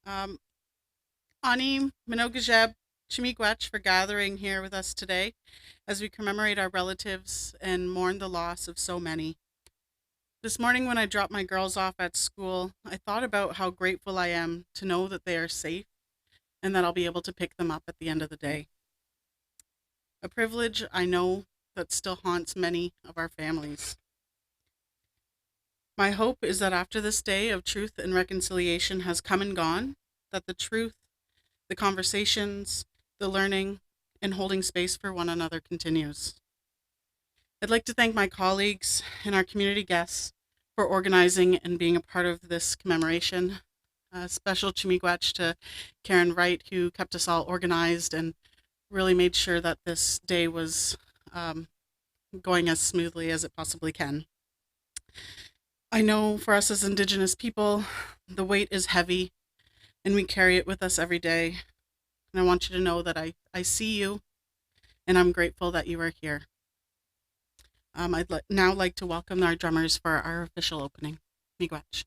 Um, Ani Minogajeb Chimiigwech for gathering here with us today as we commemorate our relatives and mourn the loss of so many. This morning, when I dropped my girls off at school, I thought about how grateful I am to know that they are safe and that I'll be able to pick them up at the end of the day. A privilege I know that still haunts many of our families. My hope is that after this day of truth and reconciliation has come and gone, that the truth, the conversations, the learning, and holding space for one another continues. I'd like to thank my colleagues and our community guests for organizing and being a part of this commemoration. A special chimiigwech to Karen Wright, who kept us all organized and really made sure that this day was going as smoothly as it possibly can. I know for us as Indigenous people, the weight is heavy and we carry it with us every day. And I want you to know that I see you and I'm grateful that you are here. I'd now like to welcome our drummers for our official opening. Miigwech.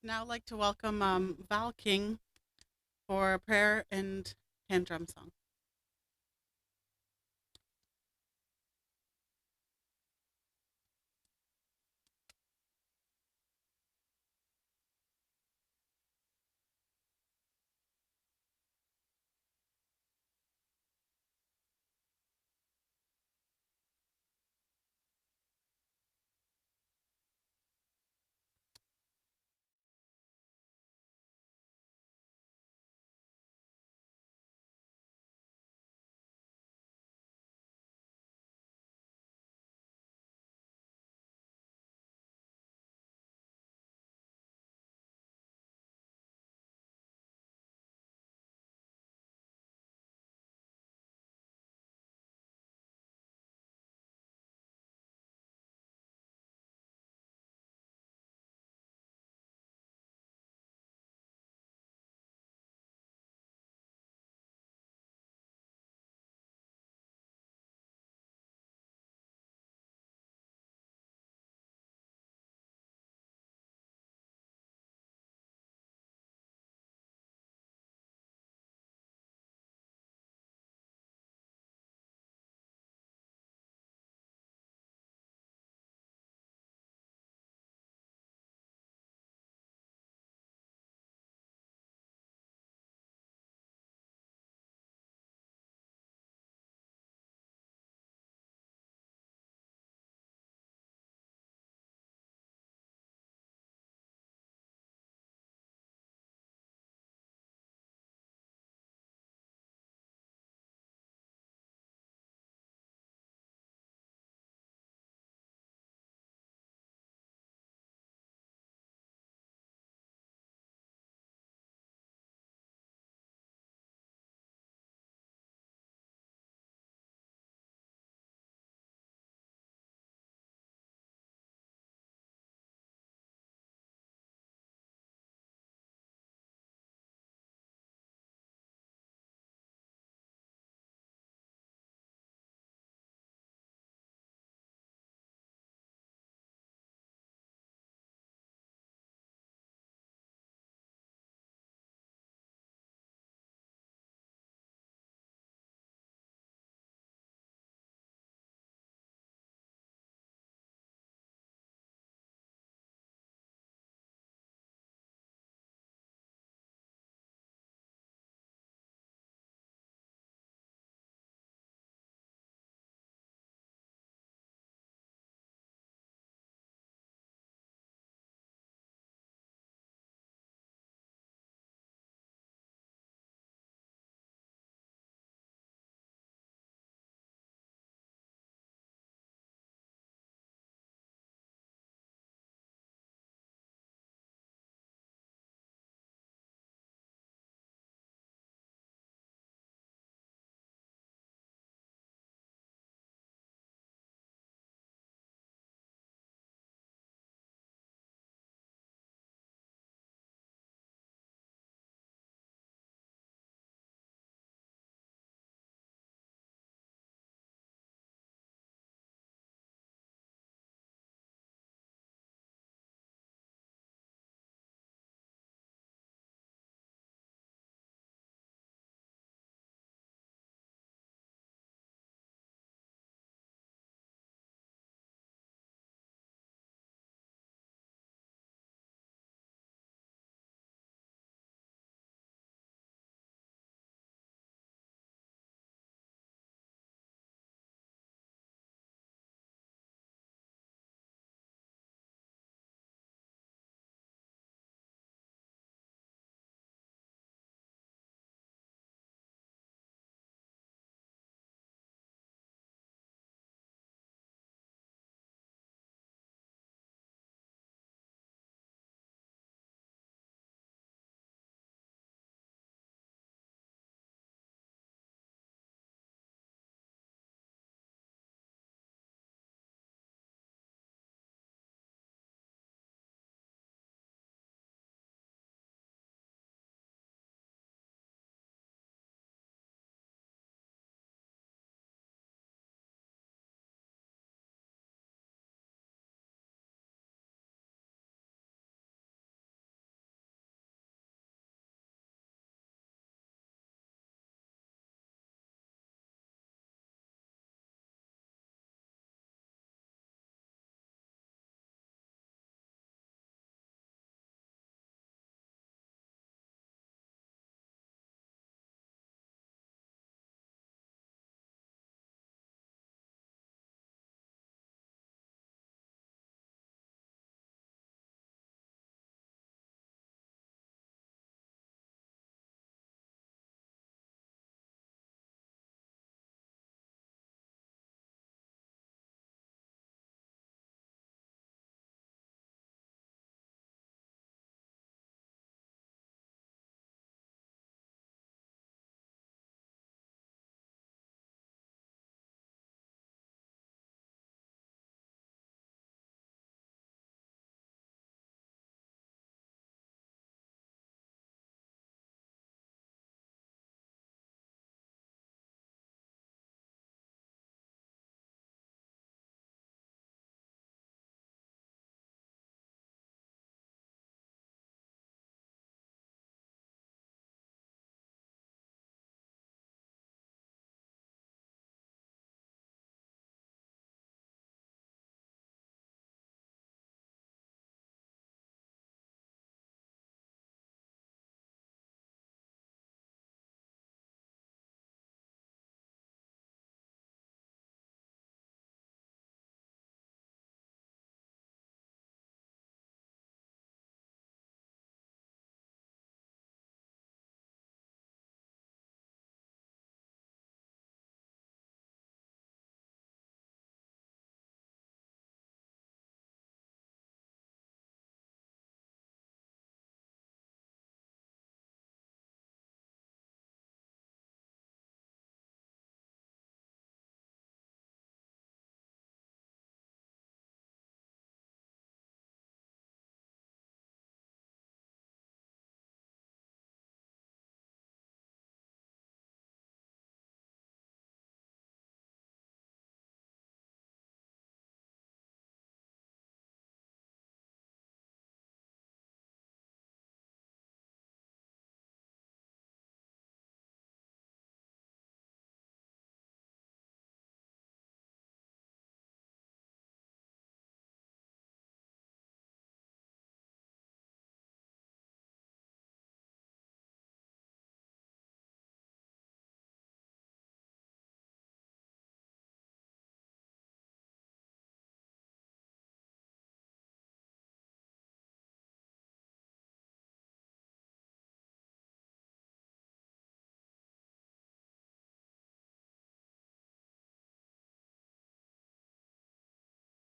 Now I'd like to welcome Val King for a prayer and hand drum song.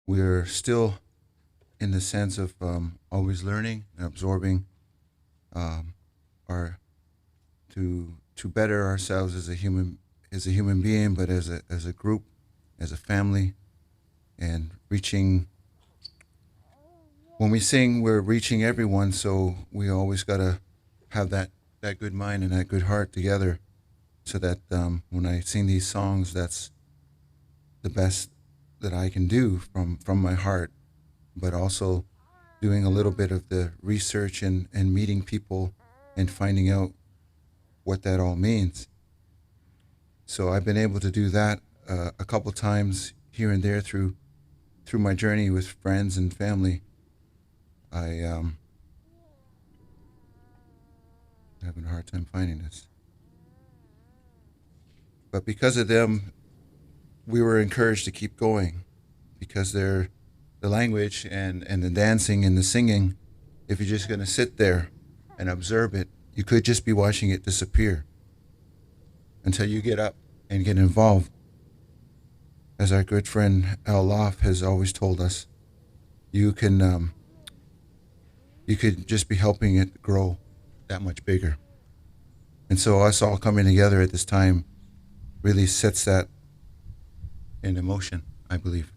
we're still in the sense of always learning and absorbing um, our to better ourselves as a human being, but as a group, as a family, and reaching. When we sing, we're reaching everyone, so we always gotta have that good mind and that good heart together, so that when I sing these songs, that's the best that I can do from my heart, but also doing a little bit of the research and meeting people and finding out what that all means. So I've been able to do that a couple times here and there through my journey with friends and family. I having a hard time finding this, but because of them, we were encouraged to keep going because they're the language and the dancing and the singing. If you're just going to sit there and observe it, you could just be watching it disappear until you get up and get involved. As our good friend Al Loff has always told us, you can you could just be helping it grow that much bigger. And so us all coming together at this time really sets that in motion, I believe.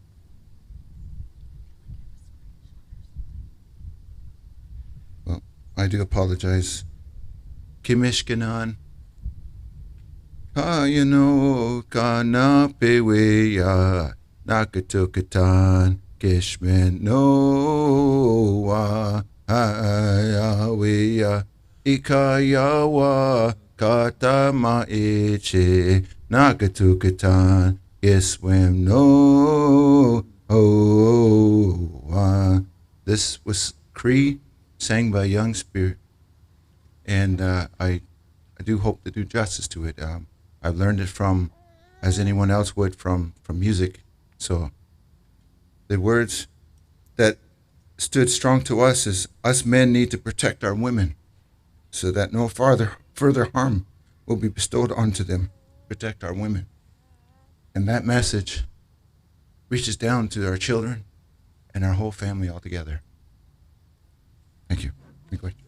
Well, I do apologize. Kimishkanan. Kayano kana peweya nakatukatan kishman noa ayaweya ikayawa katama ichi nakatukatan kiswim no. This was Cree, sang by Young Spirit, and I do hope to do justice to it. I've learned it from, as anyone else would, from music. So the words that stood strong to us is us men need to protect our women so that no further harm will be bestowed onto them. Protect our women. And that message reaches down to our children and our whole family altogether. Thank you. Any questions?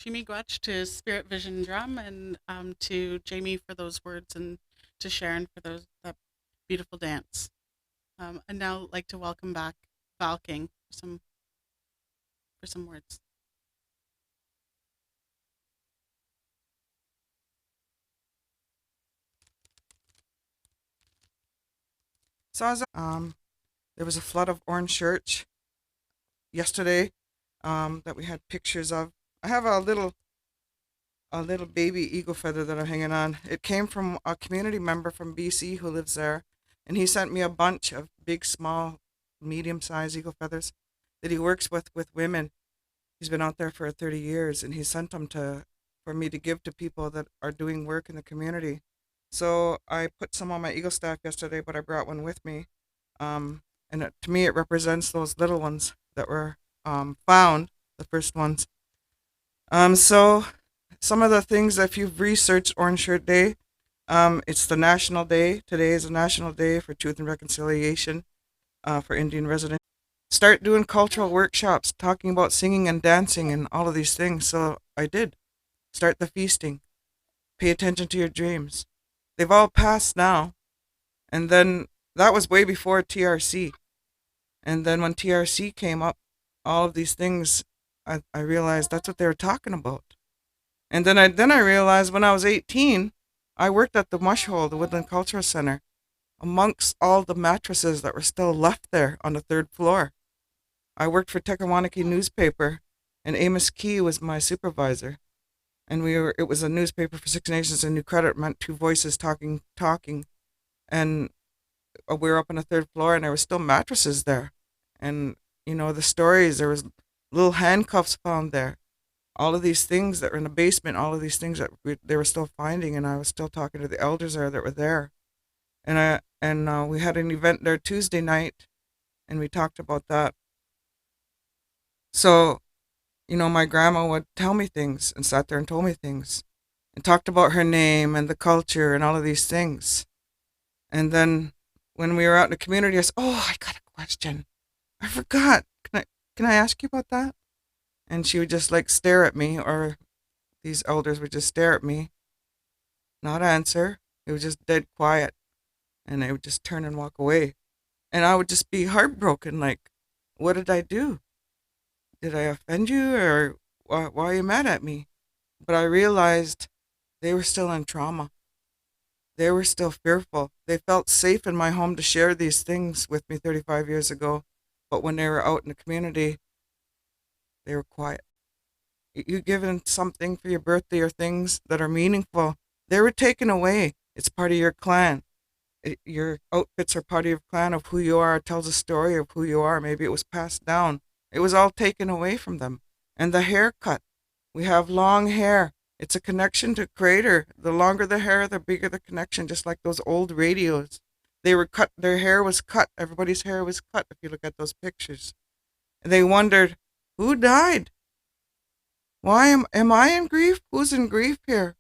Chimigwech to Spirit Vision Drum, and to Jamie for those words, and to Sharon for that beautiful dance. And now I'd like to welcome back Val King for some words. There was a flood of orange shirts yesterday that we had pictures of. I have a little baby eagle feather that I'm hanging on. It came from a community member from BC who lives there, and he sent me a bunch of big, small, medium-sized eagle feathers that he works with women. He's been out there for 30 years, and he sent them for me to give to people that are doing work in the community. So I put some on my eagle staff yesterday, but I brought one with me. To me, it represents those little ones that were found, the first ones. So some of the things, if you've researched Orange Shirt Day, it's the national day. Today is a national day for truth and reconciliation for Indian residents. Start doing cultural workshops, talking about singing and dancing and all of these things. So I did. Start the feasting. Pay attention to your dreams. They've all passed now. And then that was way before TRC. And then when TRC came up, all of these things, I realized that's what they were talking about. And then I realized when I was 18, I worked at the Mush Hole, the Woodland Cultural Center, amongst all the mattresses that were still left there on the third floor. I worked for Tekawanaki newspaper, and Amos Key was my supervisor. And it was a newspaper for Six Nations, and New Credit meant two voices talking. And we were up on the third floor, and there were still mattresses there. And, the stories, there was little handcuffs found there. All of these things that were in the basement, all of these things that they were still finding, and I was still talking to the elders there that were there. And we had an event there Tuesday night, and we talked about that. So, my grandma would tell me things and sat there and told me things and talked about her name and the culture and all of these things. And then when we were out in the community, I said, "Oh, I got a question. I forgot. Can I ask you about that?" And she would just stare at me, or these elders would just stare at me, not answer. It was just dead quiet. And they would just turn and walk away. And I would just be heartbroken, what did I do? Did I offend you, or why are you mad at me? But I realized they were still in trauma. They were still fearful. They felt safe in my home to share these things with me 35 years ago. But when they were out in the community, they were quiet. You give them something for your birthday or things that are meaningful, they were taken away. It's part of your clan. Your outfits are part of your clan of who you are. It tells a story of who you are. Maybe it was passed down. It was all taken away from them. And the haircut. We have long hair. It's a connection to Creator. The longer the hair, the bigger the connection, just like those old radios. They were cut. Their hair was cut. Everybody's hair was cut if you look at those pictures. And they wondered, who died? Why am I in grief? Who's in grief here?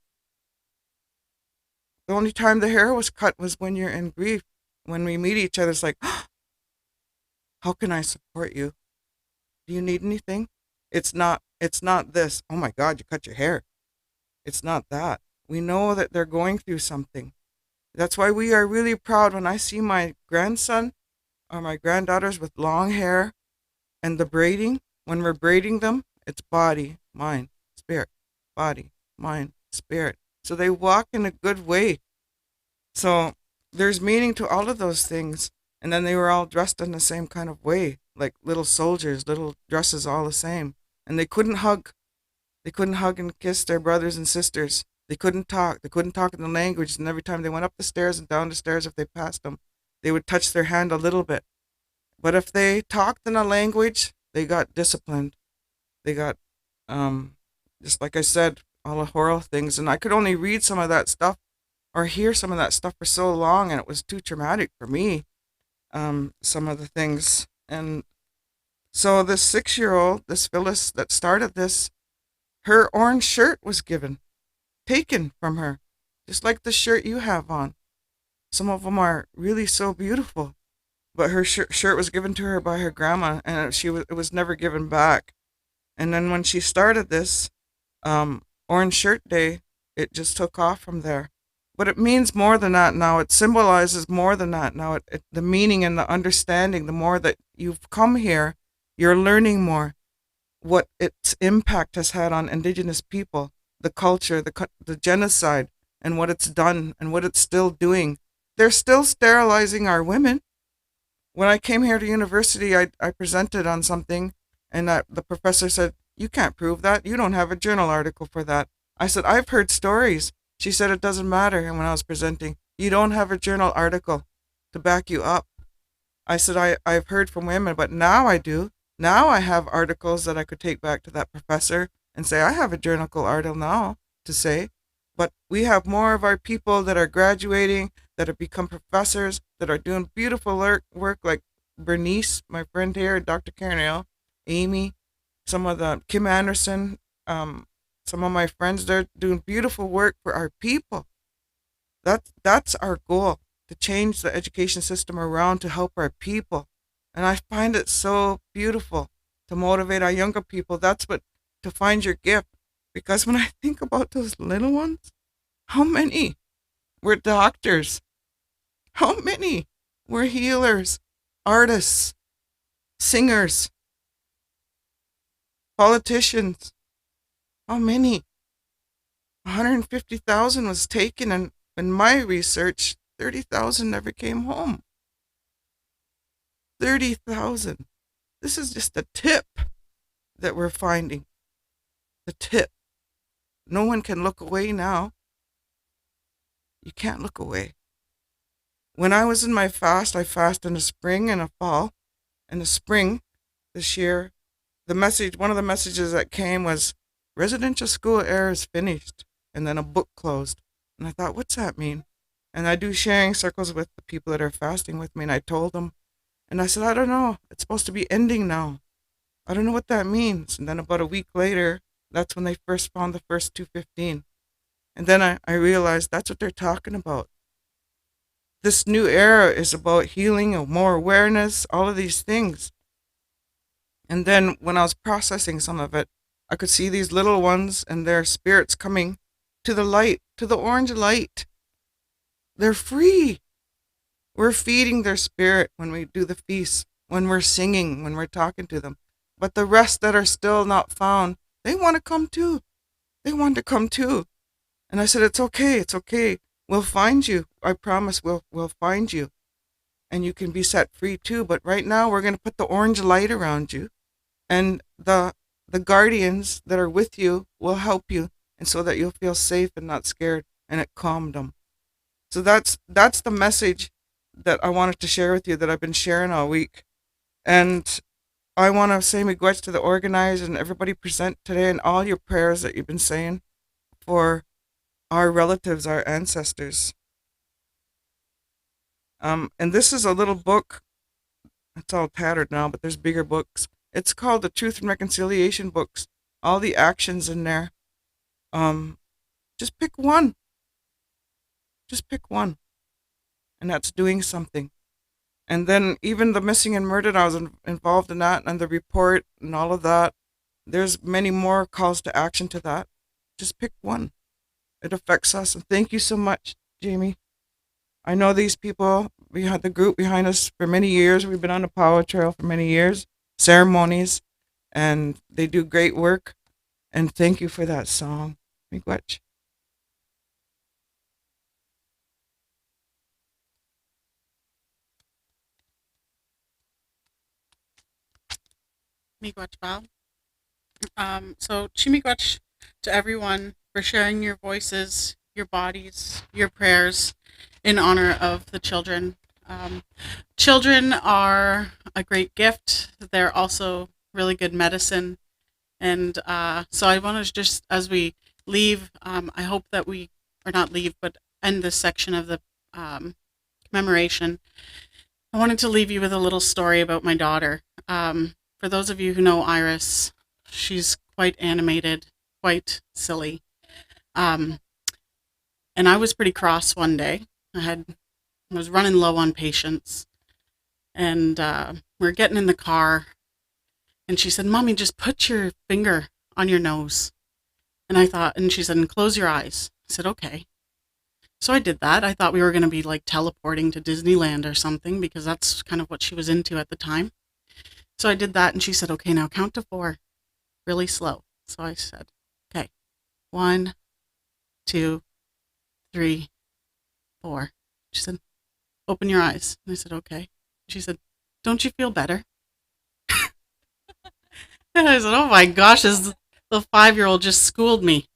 The only time the hair was cut was when you're in grief. When we meet each other, it's like, how can I support you? Do you need anything? It's not this, oh my God, you cut your hair. It's not that. We know that they're going through something. That's why we are really proud when I see my grandson or my granddaughters with long hair and the braiding. When we're braiding them, it's body, mind, spirit, body, mind, spirit. So they walk in a good way. So there's meaning to all of those things. And then they were all dressed in the same kind of way, like little soldiers, little dresses, all the same. And they couldn't hug. They couldn't hug and kiss their brothers and sisters. They couldn't talk. They couldn't talk in the language. And every time they went up the stairs and down the stairs, if they passed them, they would touch their hand a little bit. But if they talked in a language, they got disciplined. They got, just like I said, all the horrible things. And I could only read some of that stuff or hear some of that stuff for so long, and it was too traumatic for me, some of the things. And so this 6-year-old, this Phyllis that started this, her orange shirt was taken from her, just like the shirt you have on. Some of them are really so beautiful, but her shirt was given to her by her grandma, and it was never given back. And then when she started this, Orange Shirt Day, it just took off from there. But it means more than that now. It symbolizes more than that now. The meaning and the understanding, the more that you've come here, you're learning more what its impact has had on Indigenous people, the culture, the genocide, and what it's done and what it's still doing. They're still sterilizing our women. When I came here to university, I presented on something, and the professor said, "You can't prove that. You don't have a journal article for that." I said, "I've heard stories." She said, "It doesn't matter." And when I was presenting, "You don't have a journal article to back you up." I said, I've heard from women, but now I do. Now I have articles that I could take back to that professor and say, I have a journal article now to say. But we have more of our people that are graduating, that have become professors, that are doing beautiful work like Bernice, my friend here, Dr. Carnell, Amy, some of the Kim Anderson, some of my friends, they're doing beautiful work for our people. That's our goal, to change the education system around to help our people. And I find it so beautiful to motivate our younger people. That's what, to find your gift. Because when I think about those little ones, how many were doctors? How many were healers, artists, singers, politicians? How many? 150,000 was taken, and in my research, 30,000 never came home. 30,000. This is just the tip that we're finding. The tip. No one can look away now. You can't look away. When I was in my fast, I fast in the spring and the fall. In the spring this year, one of the messages that came was, residential school air is finished, and then a book closed. And I thought, what's that mean? And I do sharing circles with the people that are fasting with me, and I told them, and I said, I don't know. It's supposed to be ending now. I don't know what that means. And then about a week later, that's when they first found the first 215. And then I realized that's what they're talking about. This new era is about healing and more awareness, all of these things. And then when I was processing some of it, I could see these little ones and their spirits coming to the light, to the orange light. They're free. We're feeding their spirit when we do the feast, when we're singing, when we're talking to them. But the rest that are still not found, they want to come too. They want to come too. And I said, it's okay, it's okay. We'll find you. I promise we'll find you. And you can be set free too. But right now we're going to put the orange light around you. And the guardians that are with you will help you, and so that you'll feel safe and not scared. And it calmed them. So that's the message that I wanted to share with you, that I've been sharing all week. And I want to say miigwech to the organizers and everybody present today, and all your prayers that you've been saying for our relatives, our ancestors. And this is a little book. It's all tattered now, but there's bigger books. It's called the Truth and Reconciliation Books. All the actions in there. Just pick one. Just pick one. And that's doing something. And then even the missing and murdered, I was involved in that, and the report and all of that. There's many more calls to action to that. Just pick one. It affects us. And thank you so much, Jamie. I know these people. We had the group behind us for many years. We've been on the Power Trail for many years, ceremonies, and they do great work. And thank you for that song. Miigwech. Miigwech Bao. So Chimiigwech to everyone for sharing your voices, your bodies, your prayers in honor of the children. Children are a great gift. They're also really good medicine. And so I want to just, as we leave, I hope that we, or not leave, but end this section of the commemoration. I wanted to leave you with a little story about my daughter. For those of you who know Iris, she's quite animated, quite silly. And I was pretty cross one day. I was running low on patience. And we were getting in the car. And she said, Mommy, just put your finger on your nose. And I thought, and she said, and close your eyes. I said, okay. So I did that. I thought we were going to be like teleporting to Disneyland or something because that's kind of what she was into at the time. So I did that and she said, okay, now count to 4 really slow. So I said, okay, 1, 2, 3, 4. She said, open your eyes. And I said, okay. She said, don't you feel better? And I said, oh my gosh, the 5-year-old just schooled me.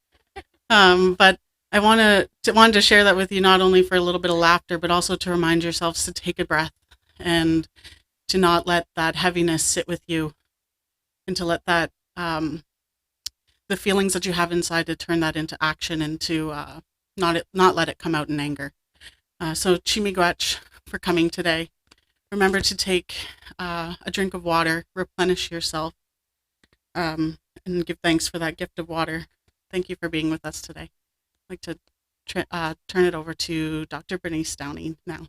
But I wanted to share that with you, not only for a little bit of laughter, but also to remind yourselves to take a breath and to not let that heaviness sit with you, and to let that the feelings that you have inside, to turn that into action, and to not let it come out in anger. So Chimigwech for coming today. Remember to take a drink of water, replenish yourself, and give thanks for that gift of water. Thank you for being with us today. I'd like to turn it over to Dr. Bernice Downey now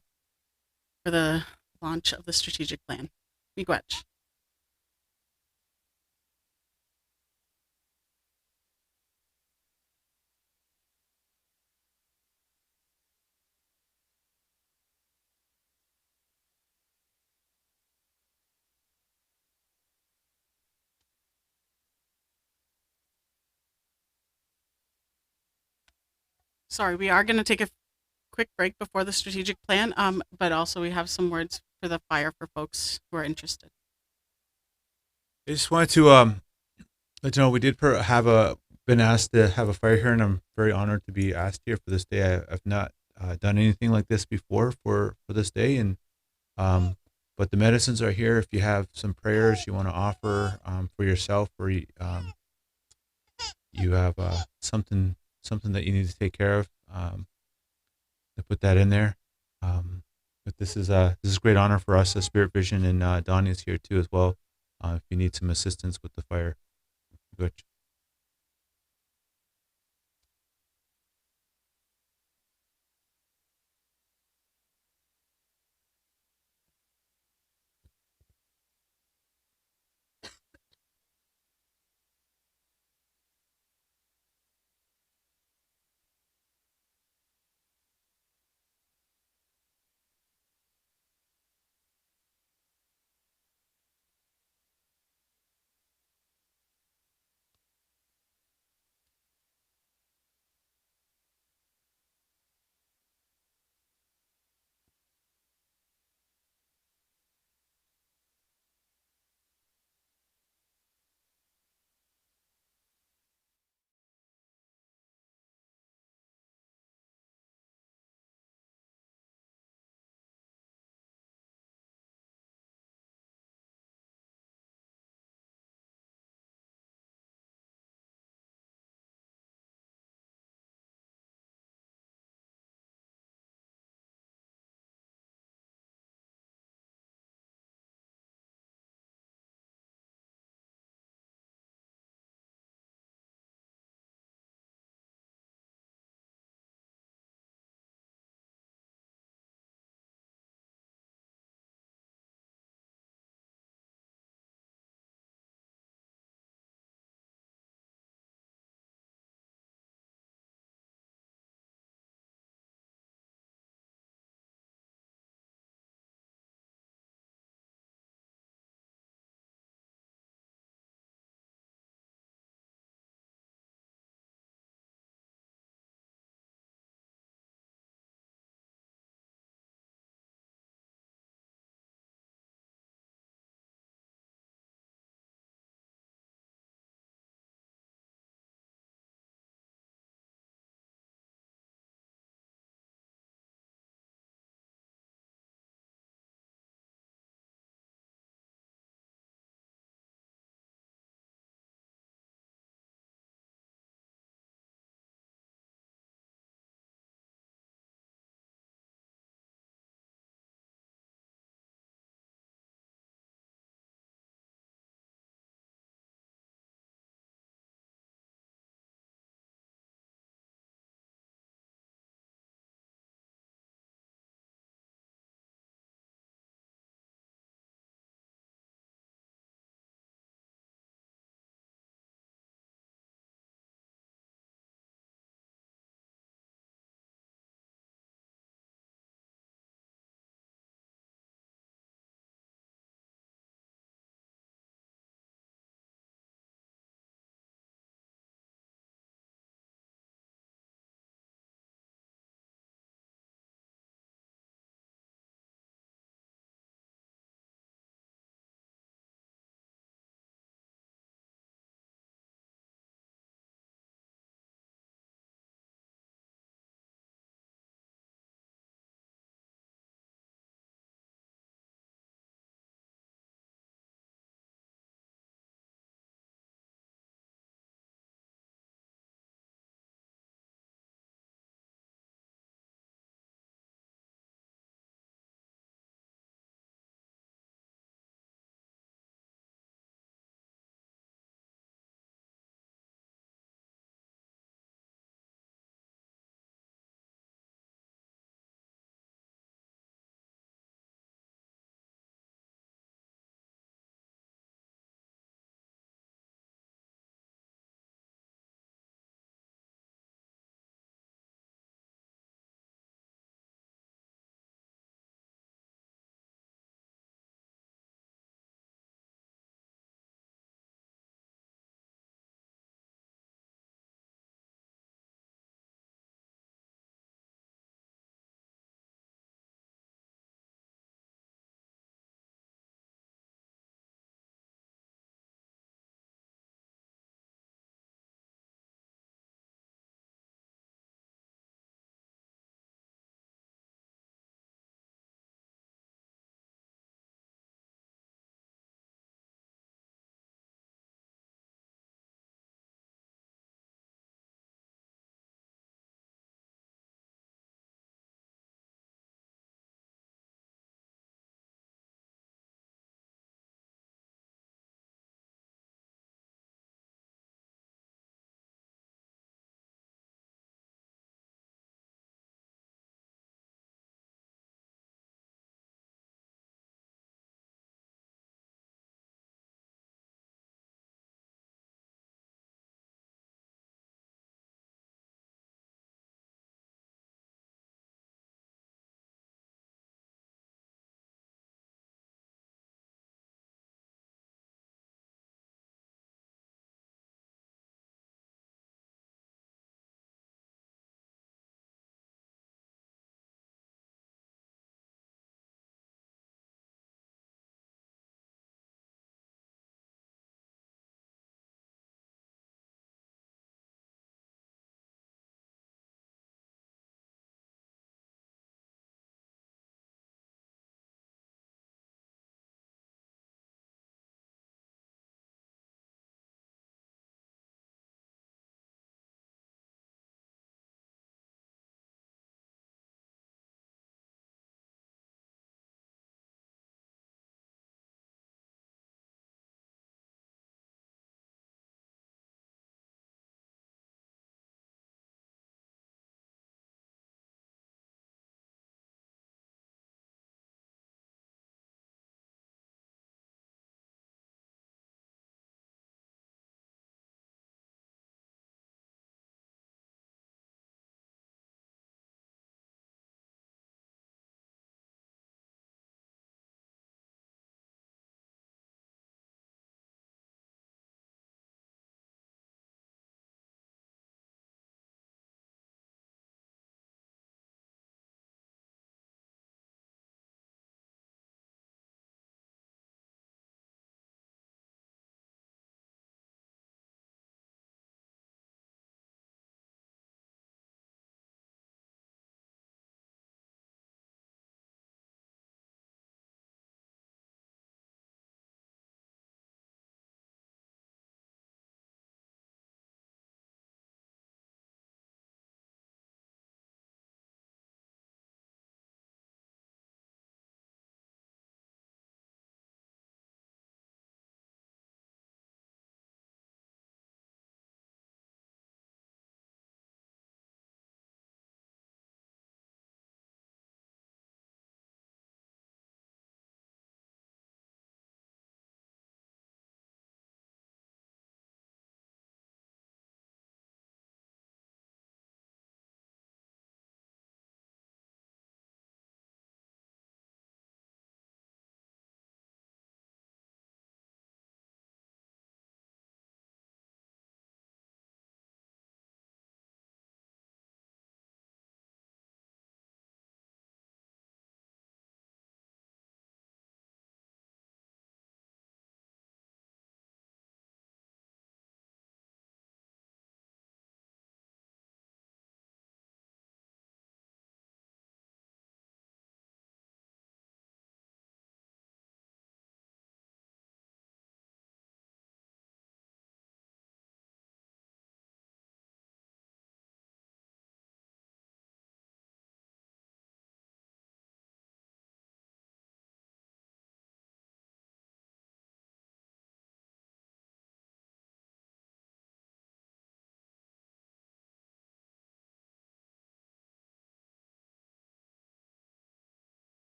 for the launch of the strategic plan. Miigwech. Sorry, we are going to take a quick break before the strategic plan, but also we have some words for the fire for folks who are interested. I just wanted to let you know we did been asked to have a fire here, and I'm very honored to be asked here for this day. I've not done anything like this before for this day, and but the medicines are here. If you have some prayers you want to offer for yourself, or you have something that you need to take care of, to put that in there. But this is a great honor for us as Spirit Vision, and Donnie is here too as well. If you need some assistance with the fire. Good.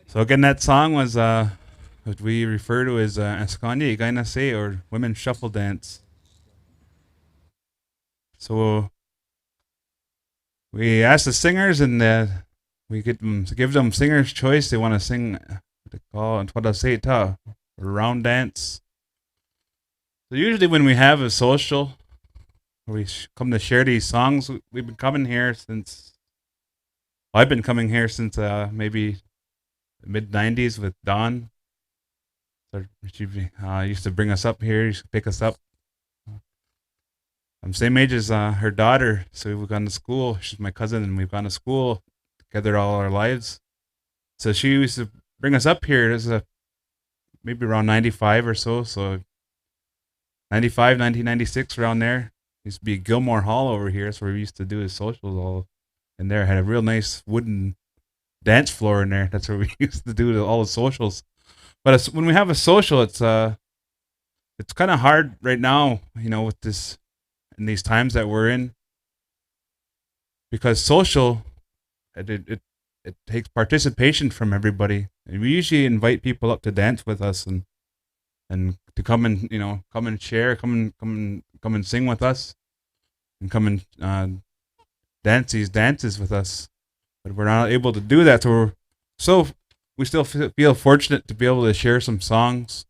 So again, that song was what we refer to as Esconde Gaina Se, or Women's Shuffle Dance. So we asked the singers, and we give them singer's choice. They want to sing what they call a round dance. So usually when we have a social, we come to share these songs. We've been coming here since, I've been coming here since maybe the mid-90s with Dawn. So she used to bring us up here, used to pick us up. I'm same age as her daughter, so we've gone to school. She's my cousin, and we've gone to school together all our lives. So she used to bring us up here. This is maybe around 95 or so. So 95, 1996, around there. Used to be Gilmore Hall over here. That's where we used to do his socials all in there. Had a real nice wooden dance floor in there. That's where we used to do all the socials. But when we have a social, it's kind of hard right now, with this, in these times that we're in. because social, it takes participation from everybody. And we usually invite people up to dance with us and to come and come and share, come and sing with us, and come and dance these dances with us. But we're not able to do that, so we still feel fortunate to be able to share some songs.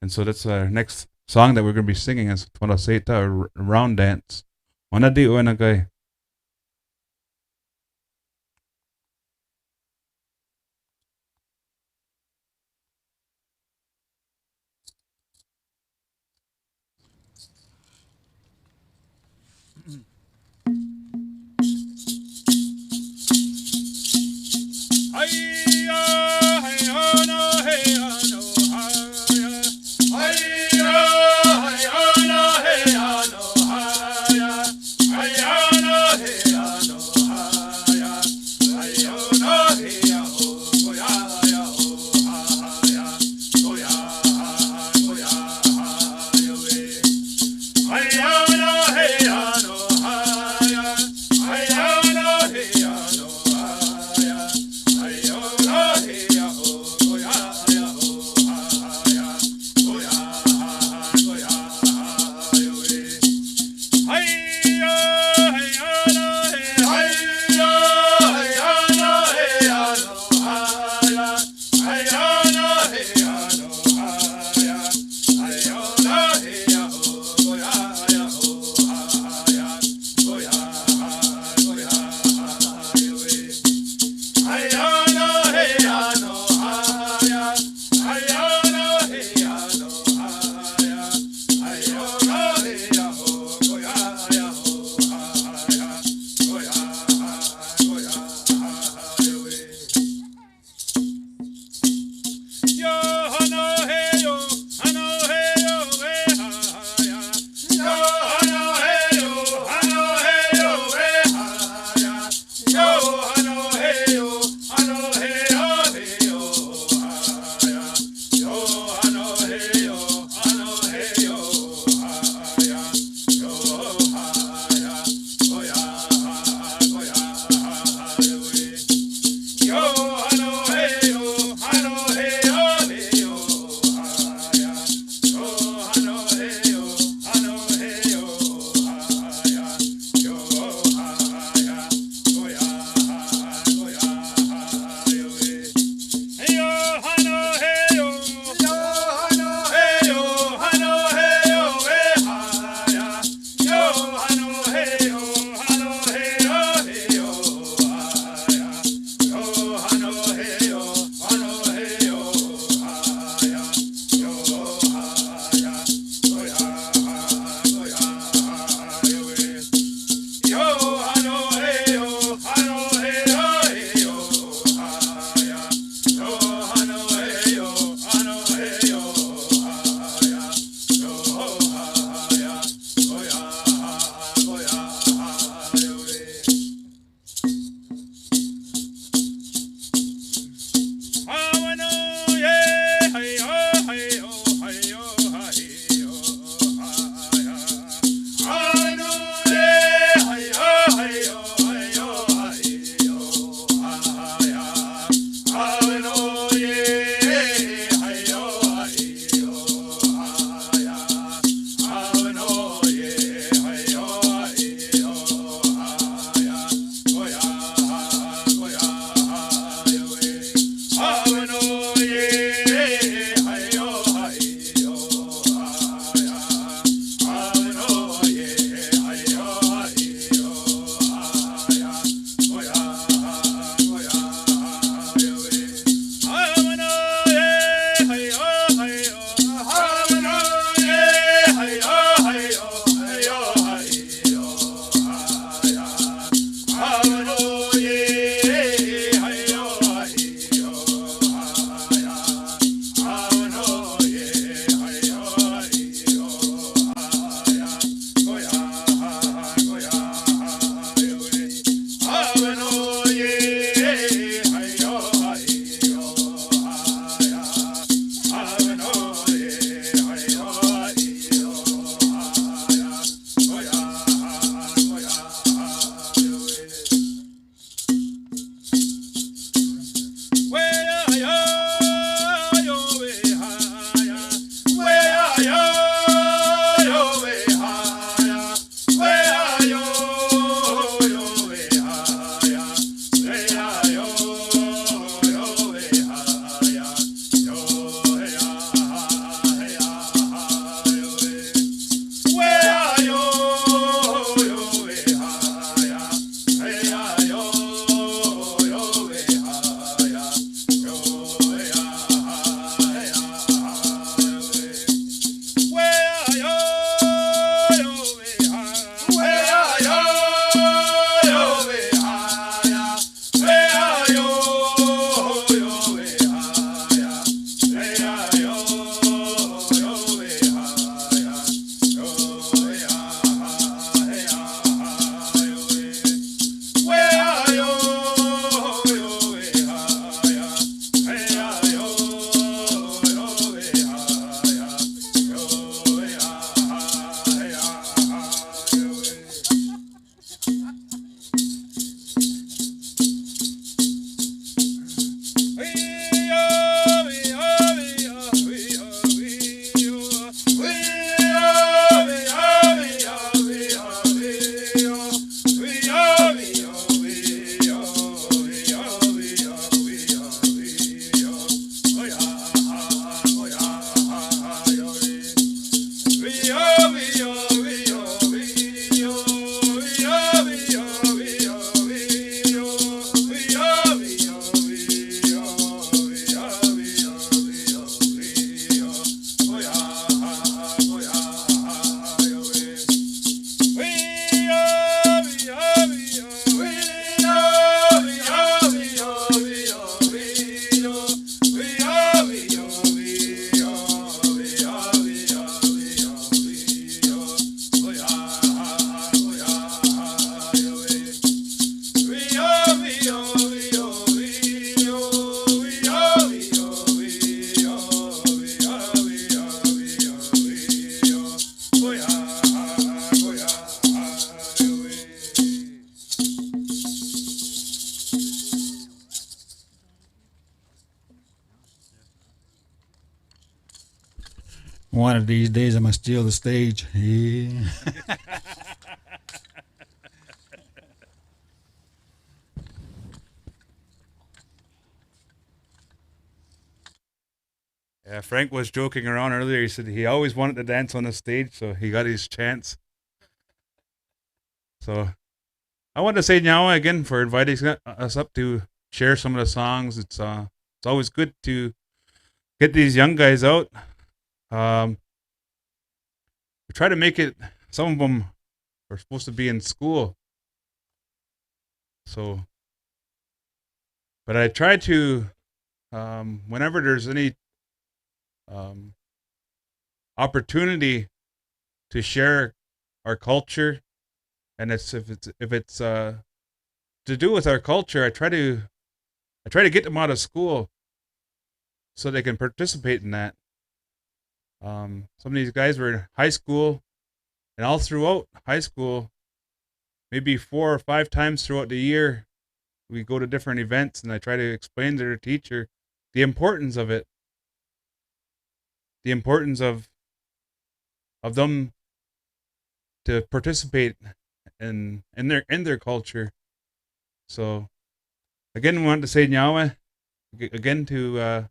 And so that's our next song that we're going to be singing is Tola Seita, Round Dance. Ona di uena gai. Hey One of these days, I'm gonna steal the stage. Yeah. Yeah, Frank was joking around earlier. He said he always wanted to dance on the stage, so he got his chance. So I want to say Nyawa again for inviting us up to share some of the songs. It's always good to get these young guys out. We try to make it. Some of them are supposed to be in school, so. But I try to, whenever there's any opportunity to share our culture, and if it's to do with our culture, I try to get them out of school so they can participate in that. Some of these guys were in high school, and all throughout high school, maybe 4 or 5 times throughout the year, we go to different events, and I try to explain to their teacher the importance of it, the importance of them to participate in their culture. So again, we want to say Nyawa again to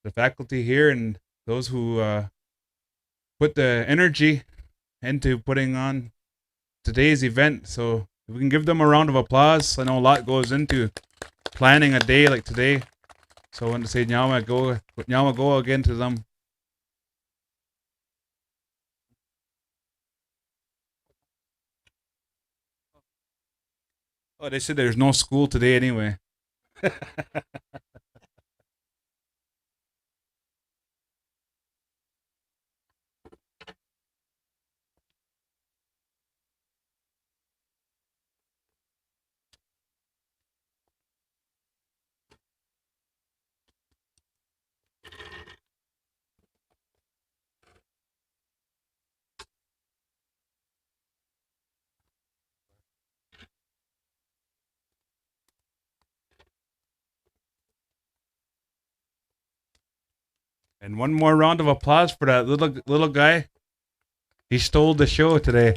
the faculty here and those who put the energy into putting on today's event. So if we can give them a round of applause. I know a lot goes into planning a day like today. So I want to say Nyawa go again to them. Oh, they said there's no school today anyway. And one more round of applause for that little guy. He stole the show today.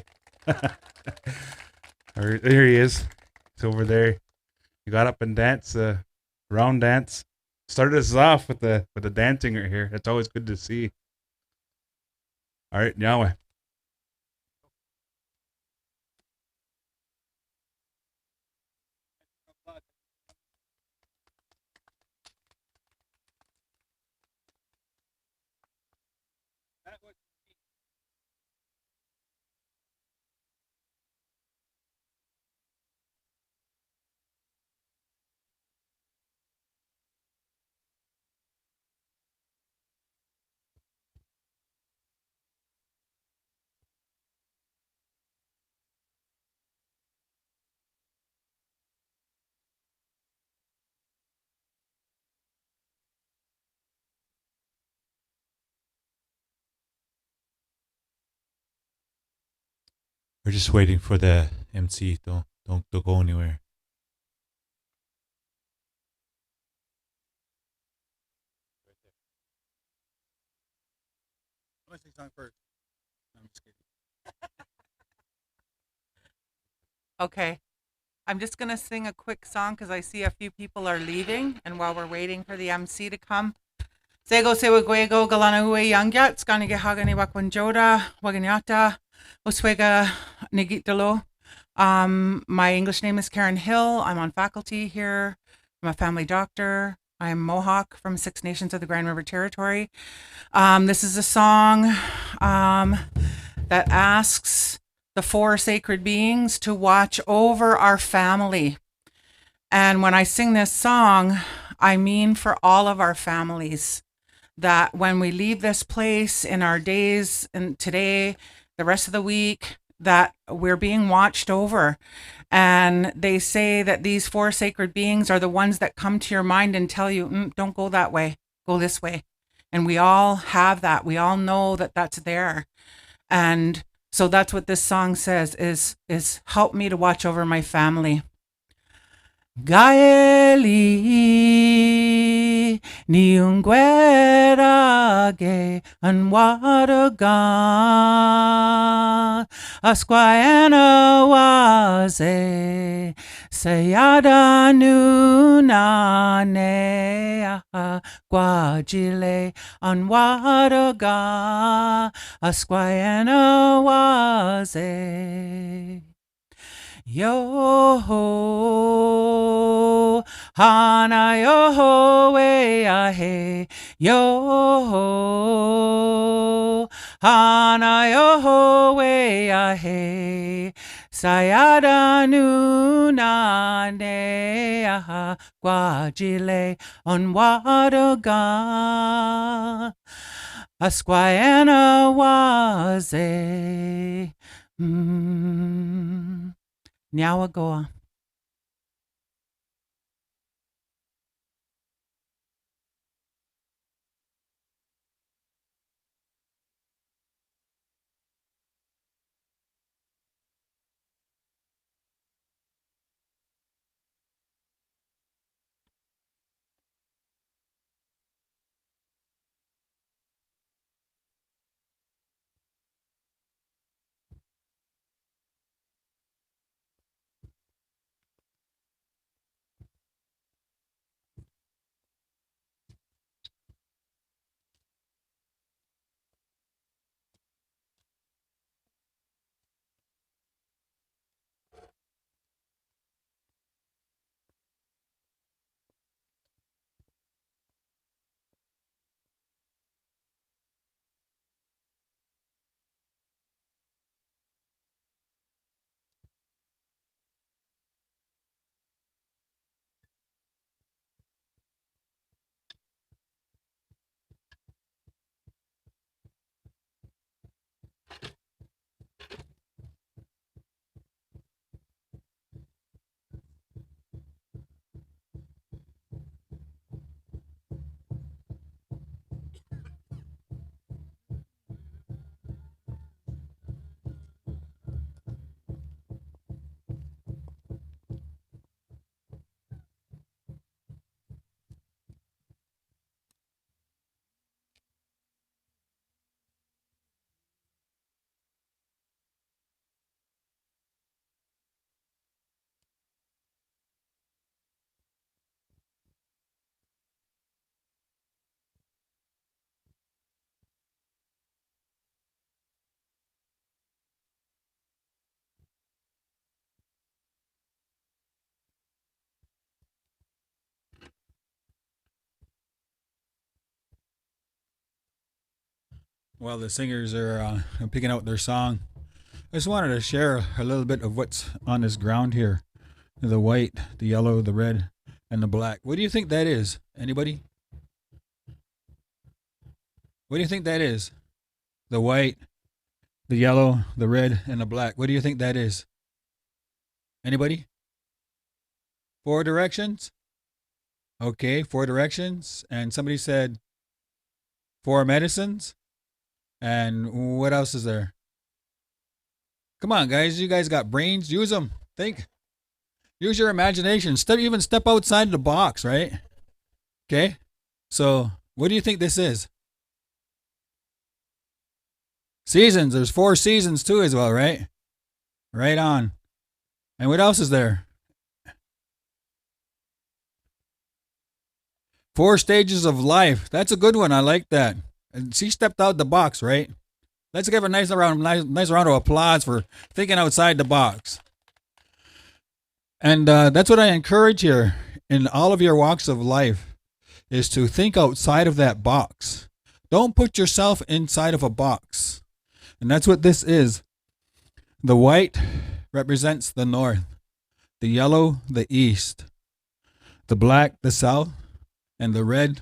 There he is. He's over there. He got up and danced, round dance. Started us off with the dancing right here. That's always good to see. All right, Nyawa. We're just waiting for the MC. Don't go anywhere. Let's sing song first. No, I'm just kidding. Okay. I'm just going to sing a quick song because I see a few people are leaving. And while we're waiting for the MC to come, Sego sewa gwego galana hue yangyat, skanige hagani wakwanjoda, waganyata, oswega nigitalo. My English name is Karen Hill. I'm on faculty here. I'm a family doctor. I'm Mohawk from Six Nations of the Grand River Territory. This is a song that asks the 4 sacred beings to watch over our family. And when I sing this song, I mean for all of our families, that when we leave this place in our days and today, the rest of the week, that we're being watched over. And they say that these 4 sacred beings are the ones that come to your mind and tell you, don't go that way, go this way. And we all have that. We all know that that's there. And so that's what this song says, is help me to watch over my family. Gaeli ni ungwera wage and wadaga asquayana waze sayada nunane guajile and wadaga asquayana waze yo ho hana yo ho we ahe yo ho hana yo ho we ahe sayada nuna ne aha guajile on wadaga asquayana waze Nyawagoa. While the singers are picking out their song, I just wanted to share a little bit of what's on this ground here. The white, the yellow, the red, and the black. What do you think that is? Anybody? What do you think that is? The white, the yellow, the red, and the black. What do you think that is? Anybody? 4 directions? Okay, 4 directions. And somebody said 4 medicines. And what else is there? Come on, guys. You guys got brains. Use them. Think. Use your imagination. Even step outside the box, right? Okay. So, what do you think this is? Seasons. There's 4 seasons too as well, right? Right on. And what else is there? 4 stages of life. That's a good one. I like that. And she stepped out the box, right? Let's give her a nice round of applause for thinking outside the box. And that's what I encourage here in all of your walks of life, is to think outside of that box. Don't put yourself inside of a box. And that's what this is. The white represents the north, the yellow, the east, the black, the south, and the red,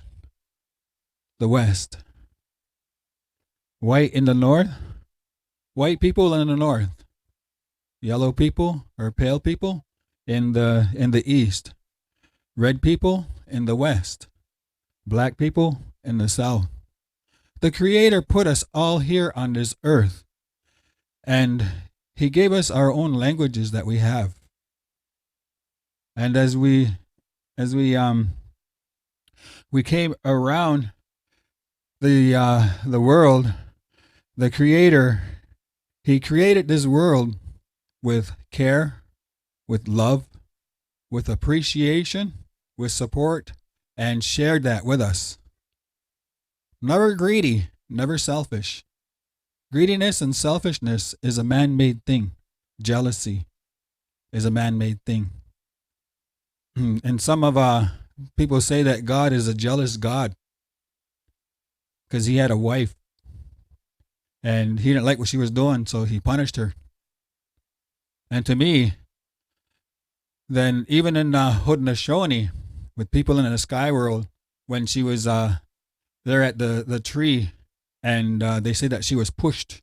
the west. White in the north, white people in the north, yellow people or pale people in the east, red people in the west, black people in the south. The Creator put us all here on this earth, and He gave us our own languages that we have. And as we came around the world, the Creator, He created this world with care, with love, with appreciation, with support, and shared that with us. Never greedy, never selfish. Greediness and selfishness is a man-made thing. Jealousy is a man-made thing. And some of people say that God is a jealous God because he had a wife and he didn't like what she was doing, so he punished her. And to me, then even in Haudenosaunee, with people in the sky world, when she was there at the tree, and they say that she was pushed,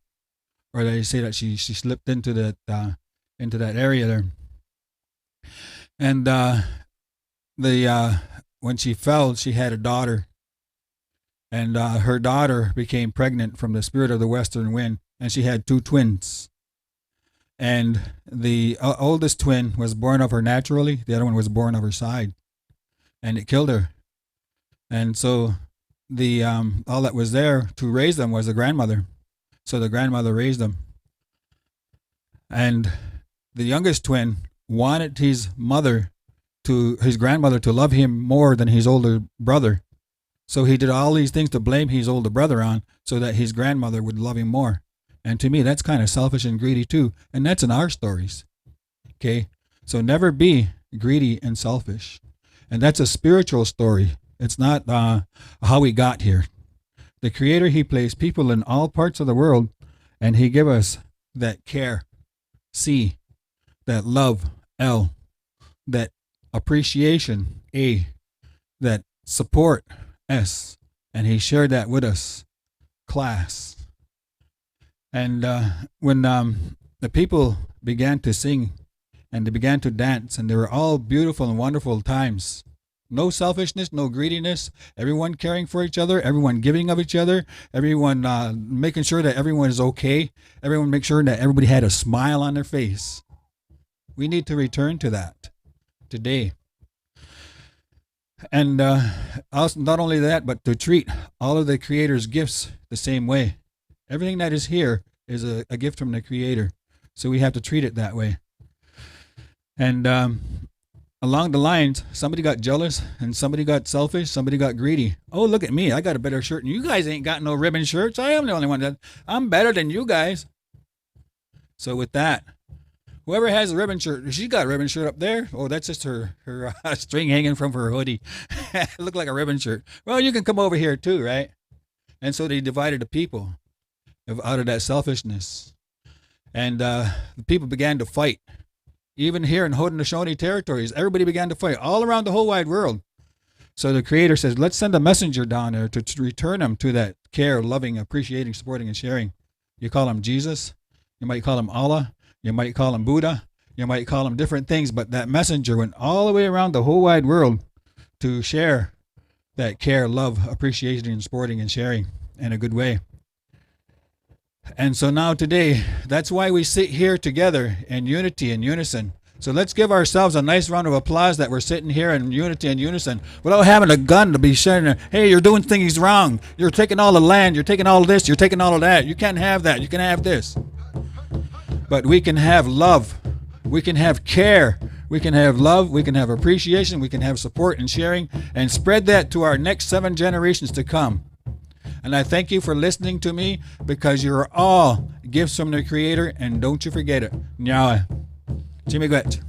or they say that she slipped into that area there, and when she fell, she had a daughter, and her daughter became pregnant from the spirit of the western wind, and she had 2 twins. And the oldest twin was born of her naturally. The other one was born of her side, and it killed her. And so the all that was there to raise them was the grandmother. So the grandmother raised them. And the youngest twin wanted his grandmother to love him more than his older brother. So he did all these things to blame his older brother on so that his grandmother would love him more. And to me, that's kind of selfish and greedy too. And that's in our stories. Okay? So never be greedy and selfish. And that's a spiritual story. It's not how we got here. The Creator, He placed people in all parts of the world, and He gave us that care, C, that love, L, that appreciation, A, that support, S, and He shared that with us, class. And when the people began to sing and they began to dance, and they were all beautiful and wonderful times. No selfishness, no greediness, everyone caring for each other, everyone giving of each other, everyone making sure that everyone is okay, everyone make sure that everybody had a smile on their face. We need to return to that today. And also, not only that, but to treat all of the Creator's gifts the same way. Everything that is here is a gift from the Creator. So we have to treat it that way. And along the lines, somebody got jealous and somebody got selfish, somebody got greedy. Oh, look at me. I got a better shirt and you guys ain't got no ribbon shirts. I am the only one I'm better than you guys. So with that, whoever has a ribbon shirt, she got a ribbon shirt up there. Oh, that's just her string hanging from her hoodie. It looked like a ribbon shirt. Well, you can come over here too, right? And so they divided the people out of that selfishness. And the people began to fight. Even here in Haudenosaunee territories, everybody began to fight all around the whole wide world. So the Creator says, let's send a messenger down there to return them to that care, loving, appreciating, supporting, and sharing. You call him Jesus. You might call him Allah. You might call him Buddha. You might call him different things. But that messenger went all the way around the whole wide world to share that care, love, appreciation, and supporting, and sharing in a good way. And so now today, that's why we sit here together in unity and unison. So let's give ourselves a nice round of applause that we're sitting here in unity and unison without having a gun to be sharing. Hey, you're doing things wrong. You're taking all the land. You're taking all of this. You're taking all of that. You can't have that. You can have this. But we can have love. We can have care. We can have love. We can have appreciation. We can have support and sharing, and spread that to our next 7 generations to come. And I thank you for listening to me, because you're all gifts from the Creator, and don't you forget it. Nyawa. Chimigwet.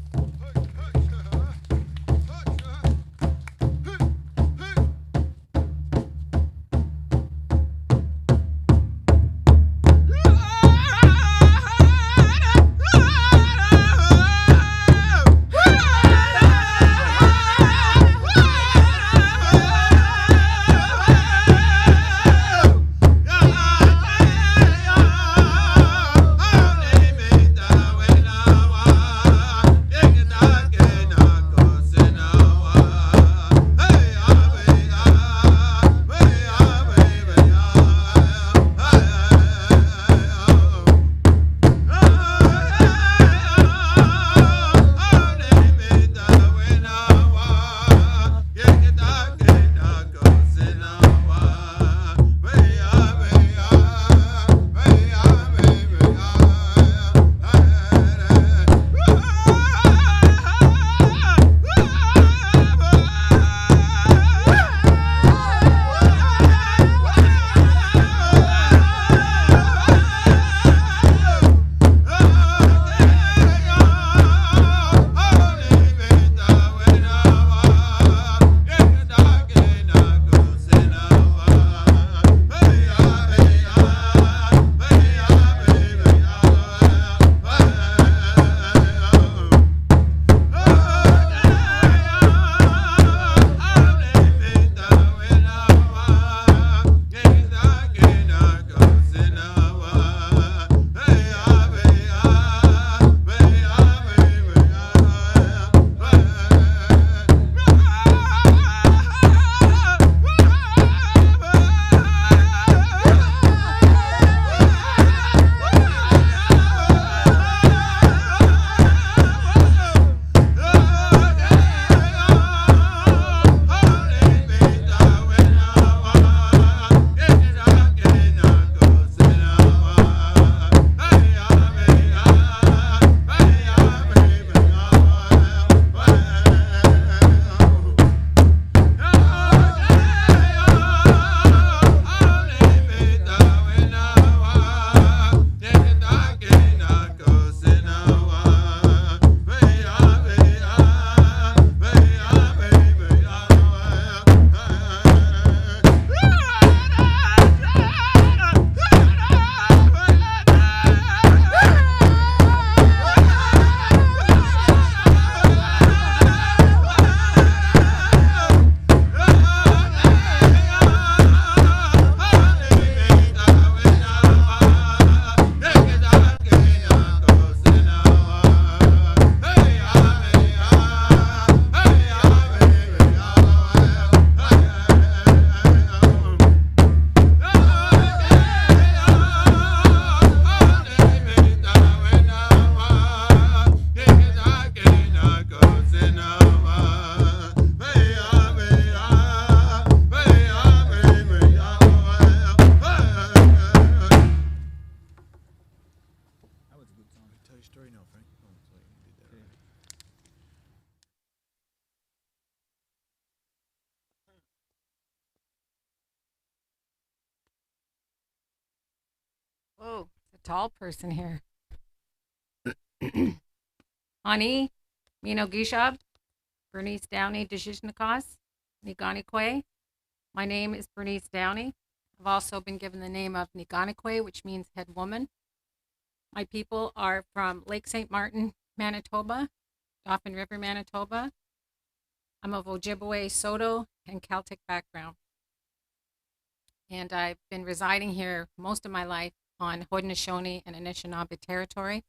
Oh, it's a tall person here. Ani, Mino Gishab, Bernice Downey, Deshishnikas, Niganikwe. My name is Bernice Downey. I've also been given the name of Niganikwe, which means head woman. My people are from Lake St. Martin, Manitoba, Dauphin River, Manitoba. I'm of Ojibwe, Soto, and Celtic background. And I've been residing here most of my life on Haudenosaunee and Anishinaabe territory.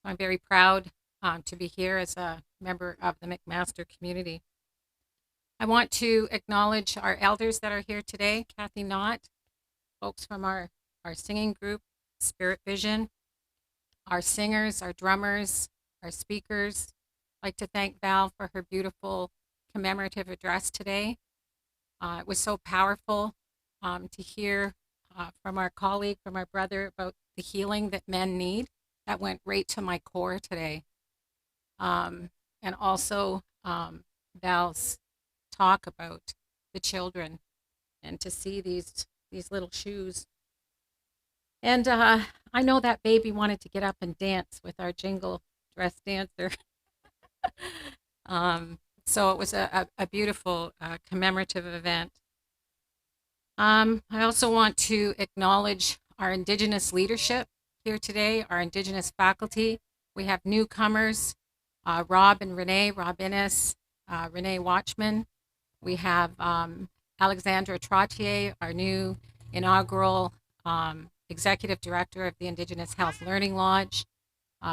I'm very proud to be here as a member of the McMaster community. I want to acknowledge our elders that are here today, Kathy Knott, folks from our singing group, Spirit Vision, our singers, our drummers, our speakers. I'd like to thank Val for her beautiful commemorative address today. It was so powerful to hear from our colleague, from our brother, about the healing that men need. That went right to my core today. And also Val's talk about the children and to see these little shoes. And I know that baby wanted to get up and dance with our jingle dress dancer. So it was a beautiful commemorative event. I also want to acknowledge our Indigenous leadership here today, our Indigenous faculty. We have newcomers, Rob and Renee, Rob Innes, Renee Watchman. We have Alexandra Trottier, our new inaugural Executive Director of the Indigenous Health Learning Lodge.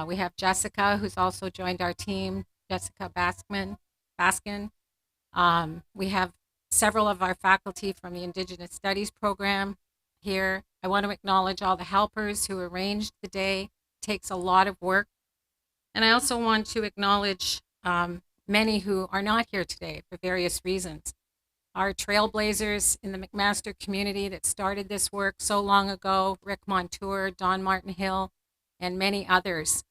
We have Jessica, who's also joined our team, Jessica Baskin. We have several of our faculty from the Indigenous Studies program here. I want to acknowledge all the helpers who arranged the day. It takes a lot of work. And I also want to acknowledge many who are not here today for various reasons. Our trailblazers in the McMaster community that started this work so long ago, Rick Montour, Don Martin Hill, and many others.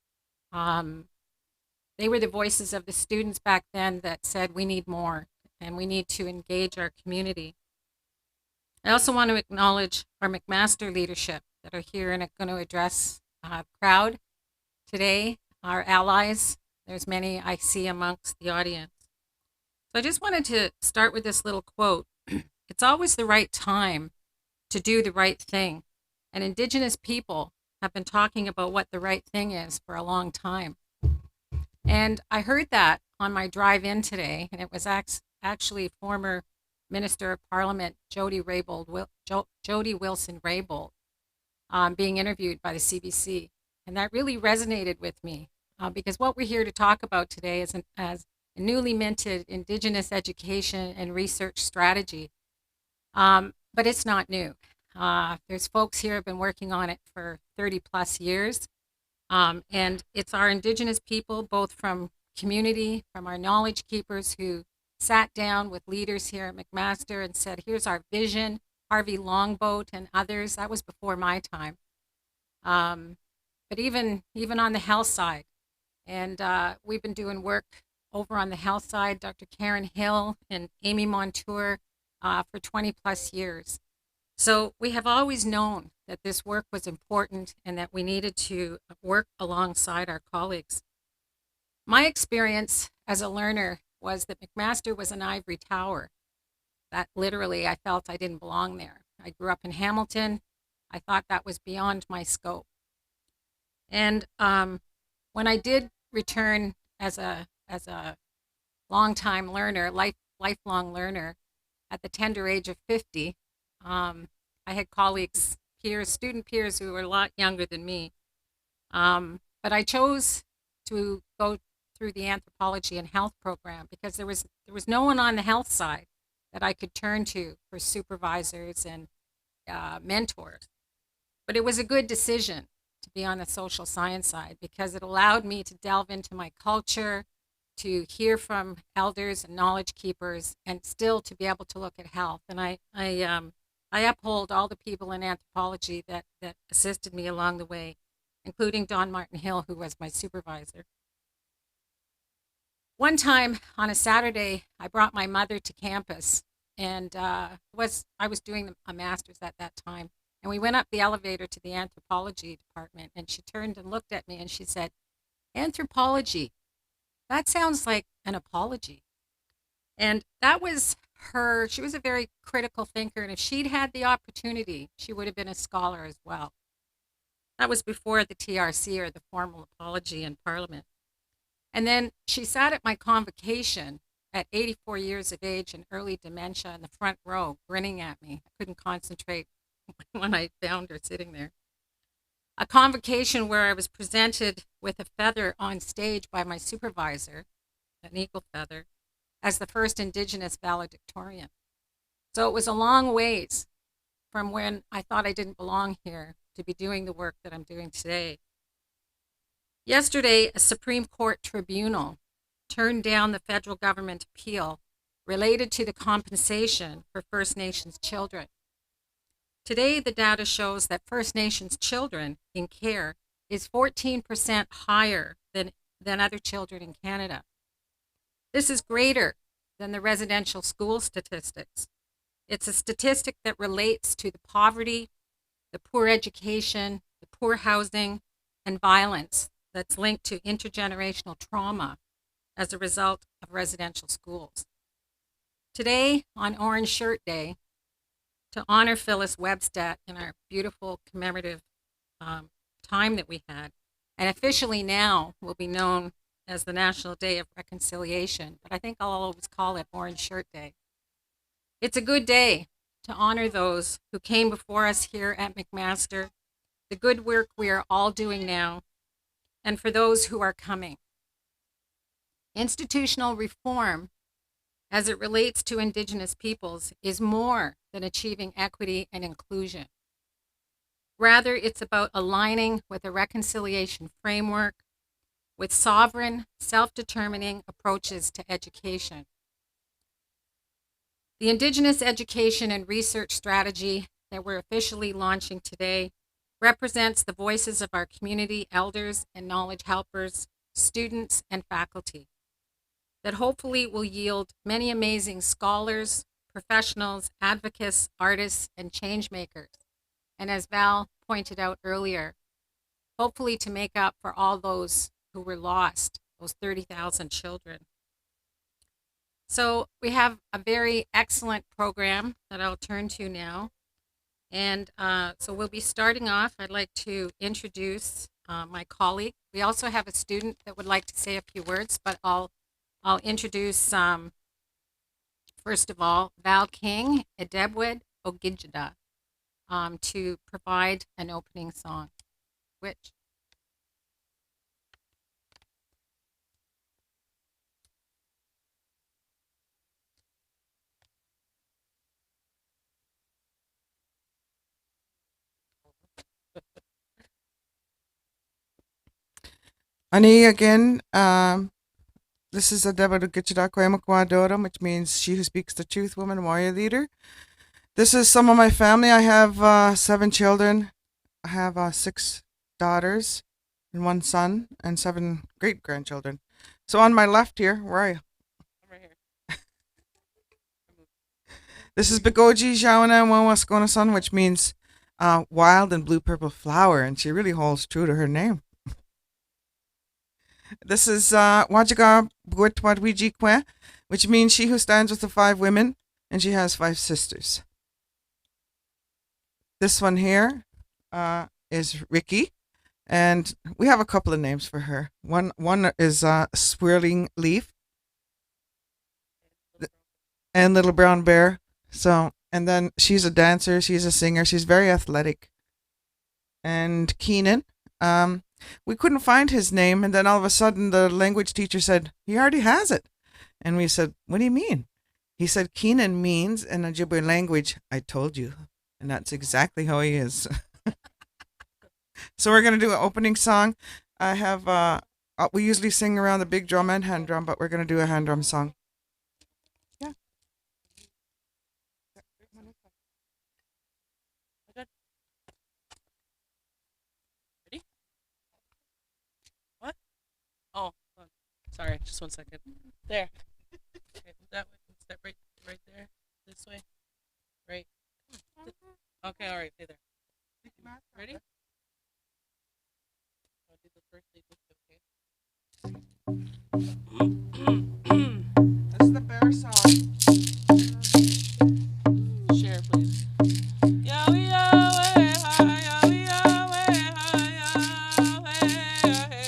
They were the voices of the students back then that said we need more and we need to engage our community. I also want to acknowledge our McMaster leadership that are here and are going to address the crowd today, our allies. There's many I see amongst the audience. So I just wanted to start with this little quote. It's always the right time to do the right thing. And Indigenous people have been talking about what the right thing is for a long time. And I heard that on my drive in today, and it was actually former Minister of Parliament Jody Wilson-Raybould being interviewed by the CBC. And that really resonated with me because what we're here to talk about today is as a newly minted Indigenous education and research strategy. But it's not new. There's folks here who have been working on it for 30 plus years. And it's our Indigenous people, both from community, from our knowledge keepers who sat down with leaders here at McMaster and said, here's our vision, Harvey Longboat and others. That was before my time. But even on the health side, and we've been doing work over on the health side, Dr. Karen Hill and Amy Montour for 20 plus years. So we have always known that this work was important and that we needed to work alongside our colleagues. My experience as a learner was that McMaster was an ivory tower. That literally, I felt I didn't belong there. I grew up in Hamilton. I thought that was beyond my scope. And when I did return as a long-time learner, lifelong learner, at the tender age of 50, I had colleagues, peers, student peers who were a lot younger than me. But I chose to go through the anthropology and health program because there was no one on the health side that I could turn to for supervisors and mentors. But it was a good decision to be on the social science side because it allowed me to delve into my culture, to hear from elders and knowledge keepers, and still to be able to look at health. And I uphold all the people in anthropology that assisted me along the way, including Don Martin Hill, who was my supervisor. One time on a Saturday, I brought my mother to campus, and I was doing a master's at that time. And we went up the elevator to the anthropology department, and she turned and looked at me and she said, "Anthropology, that sounds like an apology." And that was her, she was a very critical thinker. And if she'd had the opportunity, she would have been a scholar as well. That was before the TRC, or the formal apology in Parliament. And then she sat at my convocation at 84 years of age and early dementia in the front row, grinning at me. I couldn't concentrate when I found her sitting there. A convocation where I was presented with a feather on stage by my supervisor, an eagle feather, as the first Indigenous valedictorian. So it was a long ways from when I thought I didn't belong here to be doing the work that I'm doing today. Yesterday, a Supreme Court tribunal turned down the federal government appeal related to the compensation for First Nations children. Today, the data shows that First Nations children in care is 14% higher than other children in Canada. This is greater than the residential school statistics. It's a statistic that relates to the poverty, the poor education, the poor housing, and violence that's linked to intergenerational trauma as a result of residential schools. Today, on Orange Shirt Day, to honor Phyllis Webstat in our beautiful commemorative time that we had, and officially now will be known as the National Day of Reconciliation, but I think I'll always call it Orange Shirt Day. It's a good day to honor those who came before us here at McMaster, the good work we are all doing now, and for those who are coming. Institutional reform, as it relates to Indigenous peoples, is more than achieving equity and inclusion. Rather, it's about aligning with a reconciliation framework with sovereign, self-determining approaches to education. The Indigenous Education and Research Strategy that we're officially launching today represents the voices of our community elders and knowledge helpers, students, and faculty, that hopefully will yield many amazing scholars, professionals, advocates, artists, and change makers. And as Val pointed out earlier, hopefully to make up for all those who were lost, those 30,000 children. So we have a very excellent program that I'll turn to now. And so we'll be starting off. I'd like to introduce my colleague. We also have a student that would like to say a few words, but I'll introduce, first of all, Val King, Edebwed Ogijada, to provide an opening song, which Ani again, this is a Deborah Gichidakwamakwadora, which means she who speaks the truth, woman, warrior leader. This is some of my family. I have 7 children. I have 6 daughters and 1 son and 7 great-grandchildren. So on my left here, where are you? I'm right here. This is Begoji Jawana Wawaskonason, which means wild and blue-purple flower, and she really holds true to her name. This is Wajaga Bwitwadwijikwe, which means she who stands with the 5 women, and she has 5 sisters. This one here is Ricky, and we have a couple of names for her. One is Swirling Leaf and Little Brown Bear. So, and then she's a dancer, she's a singer, she's very athletic. And Keenan, we couldn't find his name, and then all of a sudden the language teacher said, he already has it. And we said, what do you mean? He said, Keenan means, in Ojibwe language, I told you. And that's exactly how he is. So we're going to do an opening song. I have, we usually sing around the big drum and hand drum, but we're going to do a hand drum song. Yeah. Ready? What? Oh, sorry. Just 1 second. There. Okay, that way. Step right there. This way. Right. Okay, all right. Stay there. Ready? I'll do the first lead, okay? That's the bear song. Share, please. Yahweh, Yahweh, Yahweh, Yahweh, Yahweh, Yahweh, Yahweh,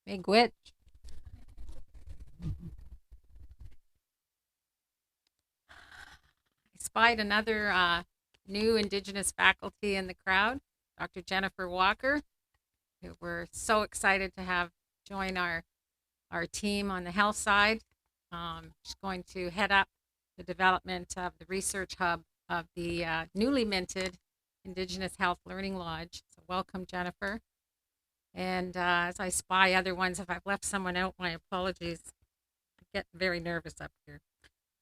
Miigwech. I spied another new Indigenous faculty in the crowd, Dr. Jennifer Walker, who we're so excited to have join our team on the health side. She's going to head up the development of the research hub of the newly minted Indigenous Health Learning Lodge. So welcome, Jennifer. And as I spy other ones, if I've left someone out, my apologies. I get very nervous up here.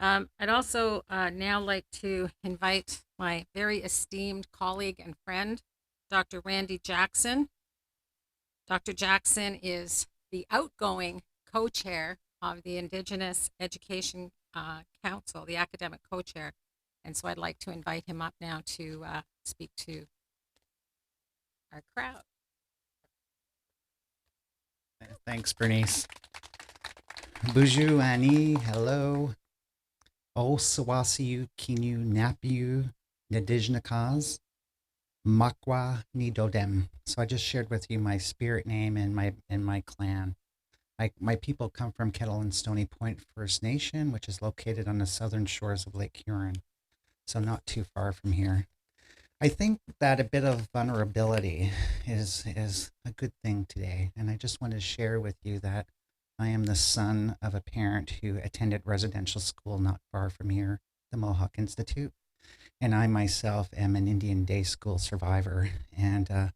I'd also now like to invite my very esteemed colleague and friend, Dr. Randy Jackson. Dr. Jackson is the outgoing co-chair of the Indigenous Education Council, the academic co-chair. And so I'd like to invite him up now to speak to our crowd. Thanks, Bernice. Buju Ani, hello. O Sawasiu Kinu Napiu Nadijnakas Makwa Nidodem. So I just shared with you my spirit name and my clan. My people come from Kettle and Stony Point First Nation, which is located on the southern shores of Lake Huron. so not too far from here. I think that a bit of vulnerability is a good thing today, and I just want to share with you that I am the son of a parent who attended residential school not far from here, the Mohawk Institute, and I myself am an Indian day school survivor. And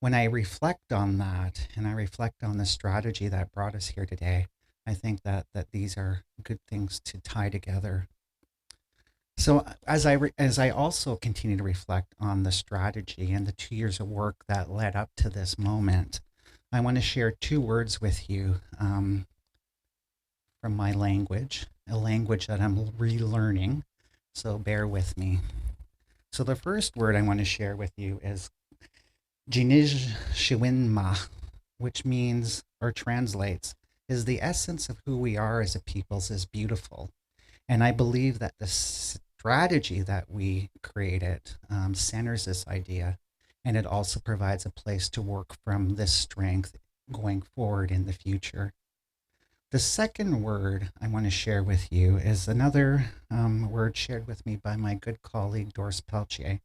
when I reflect on that, and I reflect on the strategy that brought us here today, I think that these are good things to tie together. So as I also continue to reflect on the strategy and the 2 years of work that led up to this moment, I want to share 2 words with you from my language, a language that I'm relearning. So bear with me. So the first word I want to share with you is Jinij Shiwinma, which means or translates is the essence of who we are as a peoples is beautiful. And I believe that the strategy that we created centers this idea, and it also provides a place to work from this strength going forward in the future. The second word I want to share with you is another word shared with me by my good colleague Doris Peltier,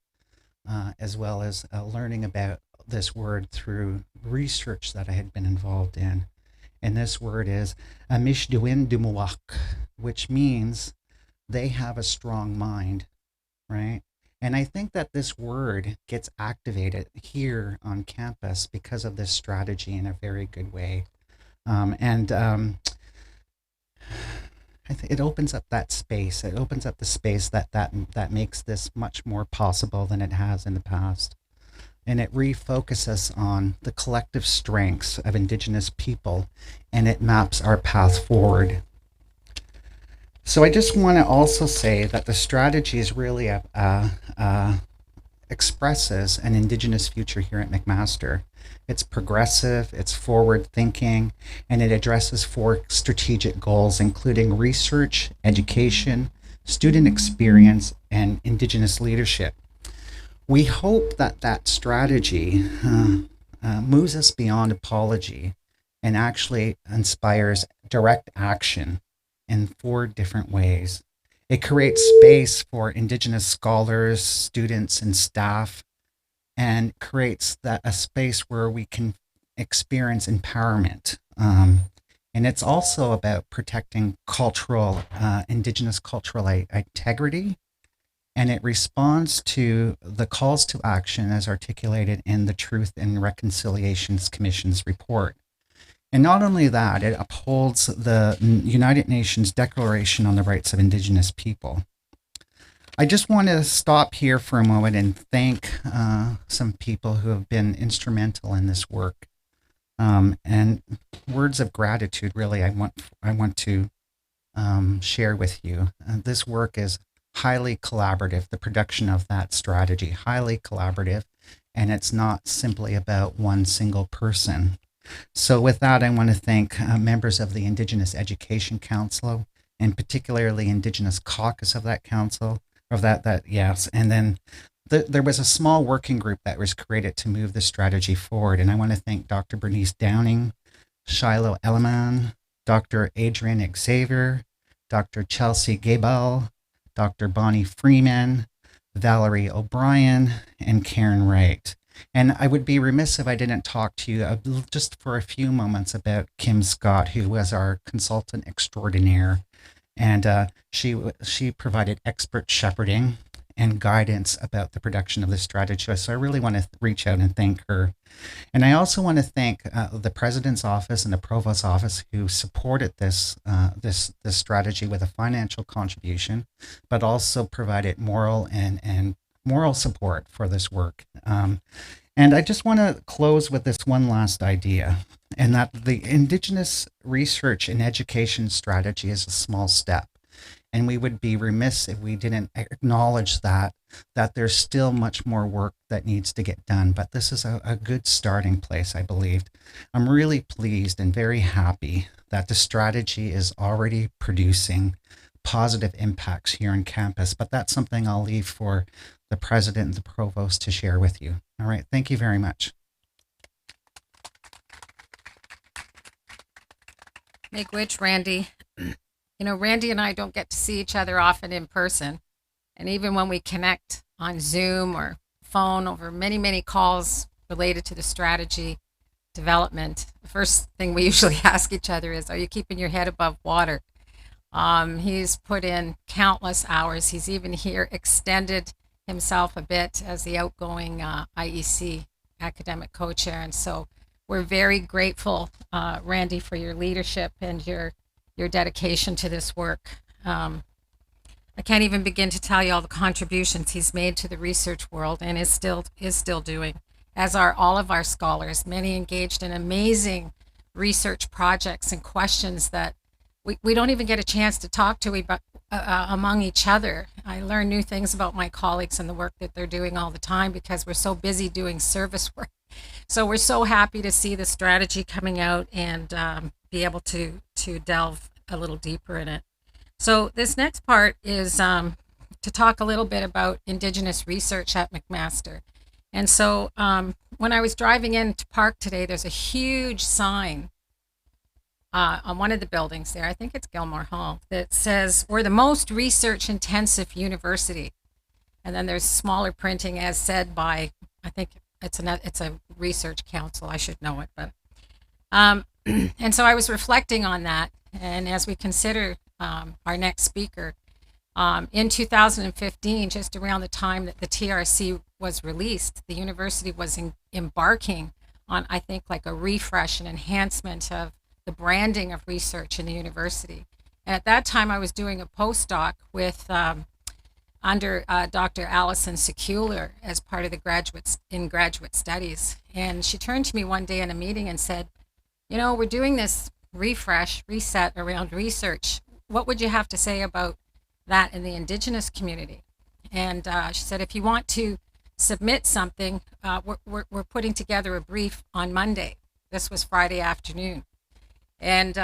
as well as learning about this word through research that I had been involved in. And this word is Amishduin Dumuwak, which means they have a strong mind, right? And I think that this word gets activated here on campus because of this strategy in a very good way. I think it opens up that space. It opens up the space that makes this much more possible than it has in the past. And it refocuses on the collective strengths of Indigenous people, and it maps our path forward. So I just want to also say that the strategy is really expresses an Indigenous future here at McMaster. It's progressive, it's forward thinking, and it addresses 4 strategic goals, including research, education, student experience, and Indigenous leadership. We hope that that strategy moves us beyond apology and actually inspires direct action in 4 different ways. It creates space for Indigenous scholars, students, and staff, and creates a space where we can experience empowerment. And it's also about protecting Indigenous cultural integrity, and it responds to the calls to action as articulated in the Truth and Reconciliation Commission's report. And not only that, it upholds the United Nations Declaration on the Rights of Indigenous People. I just want to stop here for a moment and thank some people who have been instrumental in this work. And words of gratitude, really, I want to share with you. This work is highly collaborative, the production of that strategy, highly collaborative, and it's not simply about one single person. So with that, I want to thank members of the Indigenous Education Council, and particularly Indigenous caucus of that council, yes. And then there was a small working group that was created to move the strategy forward. And I want to thank Dr. Bernice Downing, Shiloh Elliman, Dr. Adrian Xavier, Dr. Chelsea Gabel, Dr. Bonnie Freeman, Valerie O'Brien, and Karen Wright. And I would be remiss if I didn't talk to you just for a few moments about Kim Scott, who was our consultant extraordinaire. And she provided expert shepherding and guidance about the production of this strategy. So I really want to reach out and thank her. And I also want to thank the President's Office and the Provost's Office who supported this strategy with a financial contribution, but also provided moral and moral support for this work. And I just want to close with this one last idea, and that the Indigenous Research and Education Strategy is a small step. And we would be remiss if we didn't acknowledge that there's still much more work that needs to get done. But this is a good starting place, I believe. I'm really pleased and very happy that the strategy is already producing positive impacts here on campus. But that's something I'll leave for the president and the provost to share with you. All right, thank you very much. Make which, Randy? You know, Randy and I don't get to see each other often in person, And even when we connect on Zoom or phone over many, many calls related to the strategy development, the first thing we usually ask each other is, are you keeping your head above water? He's put in countless hours. He's even here extended himself a bit as the outgoing IEC academic co-chair. And so we're very grateful, Randy, for your leadership and your dedication to this work. I can't even begin to tell you all the contributions he's made to the research world and is still doing, as are all of our scholars, many engaged in amazing research projects and questions that we don't even get a chance to talk to among each other. I learn new things about my colleagues and the work that they're doing all the time because we're so busy doing service work. So we're so happy to see the strategy coming out and be able to delve a little deeper in it. So this next part is to talk a little bit about Indigenous research at McMaster. And so when I was driving into Park today, there's a huge sign on one of the buildings there, I think it's Gilmore Hall, that says, we're the most research intensive university. And then there's smaller printing as said by, I think it's a research council, I should know it. But and so I was reflecting on that. And as we consider our next speaker, in 2015, just around the time that the TRC was released, the university was embarking on, I think, like a refresh and enhancement of the branding of research in the university. And at that time, I was doing a postdoc with under Dr. Allison Secular as part of the graduate studies. And she turned to me one day in a meeting and said, you know, we're doing this reset around research. What would you have to say about that in the Indigenous community? And she said, if you want to submit something, we're putting together a brief on Monday. This was Friday afternoon. And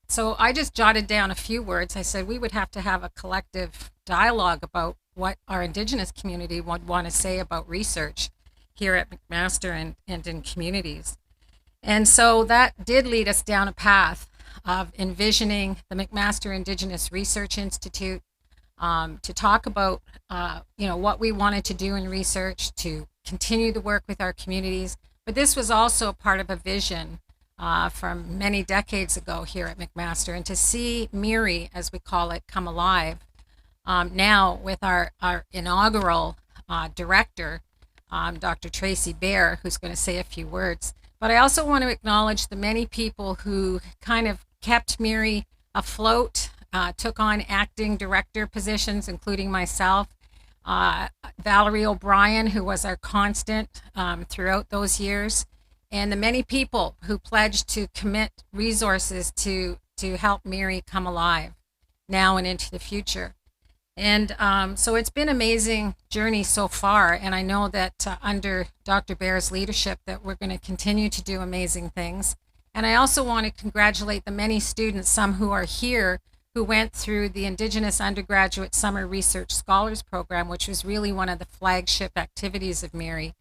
so I just jotted down a few words. I said we would have to have a collective dialogue about what our Indigenous community would want to say about research here at McMaster and in communities. And so that did lead us down a path of envisioning the McMaster Indigenous Research Institute to talk about what we wanted to do in research, to continue the work with our communities. But this was also part of a vision from many decades ago here at McMaster, and to see MIRI, as we call it, come alive now with our inaugural director, Dr. Tracy Bear, who's going to say a few words. But I also want to acknowledge the many people who kind of kept MIRI afloat, took on acting director positions, including myself, Valerie O'Brien, who was our constant throughout those years, and the many people who pledged to commit resources to help MIRI come alive now and into the future. And so it's been an amazing journey so far, and I know that under Dr. Bear's leadership that we're going to continue to do amazing things. And I also want to congratulate the many students, some who are here, who went through the Indigenous Undergraduate Summer Research Scholars Program, which was really one of the flagship activities of MIRI.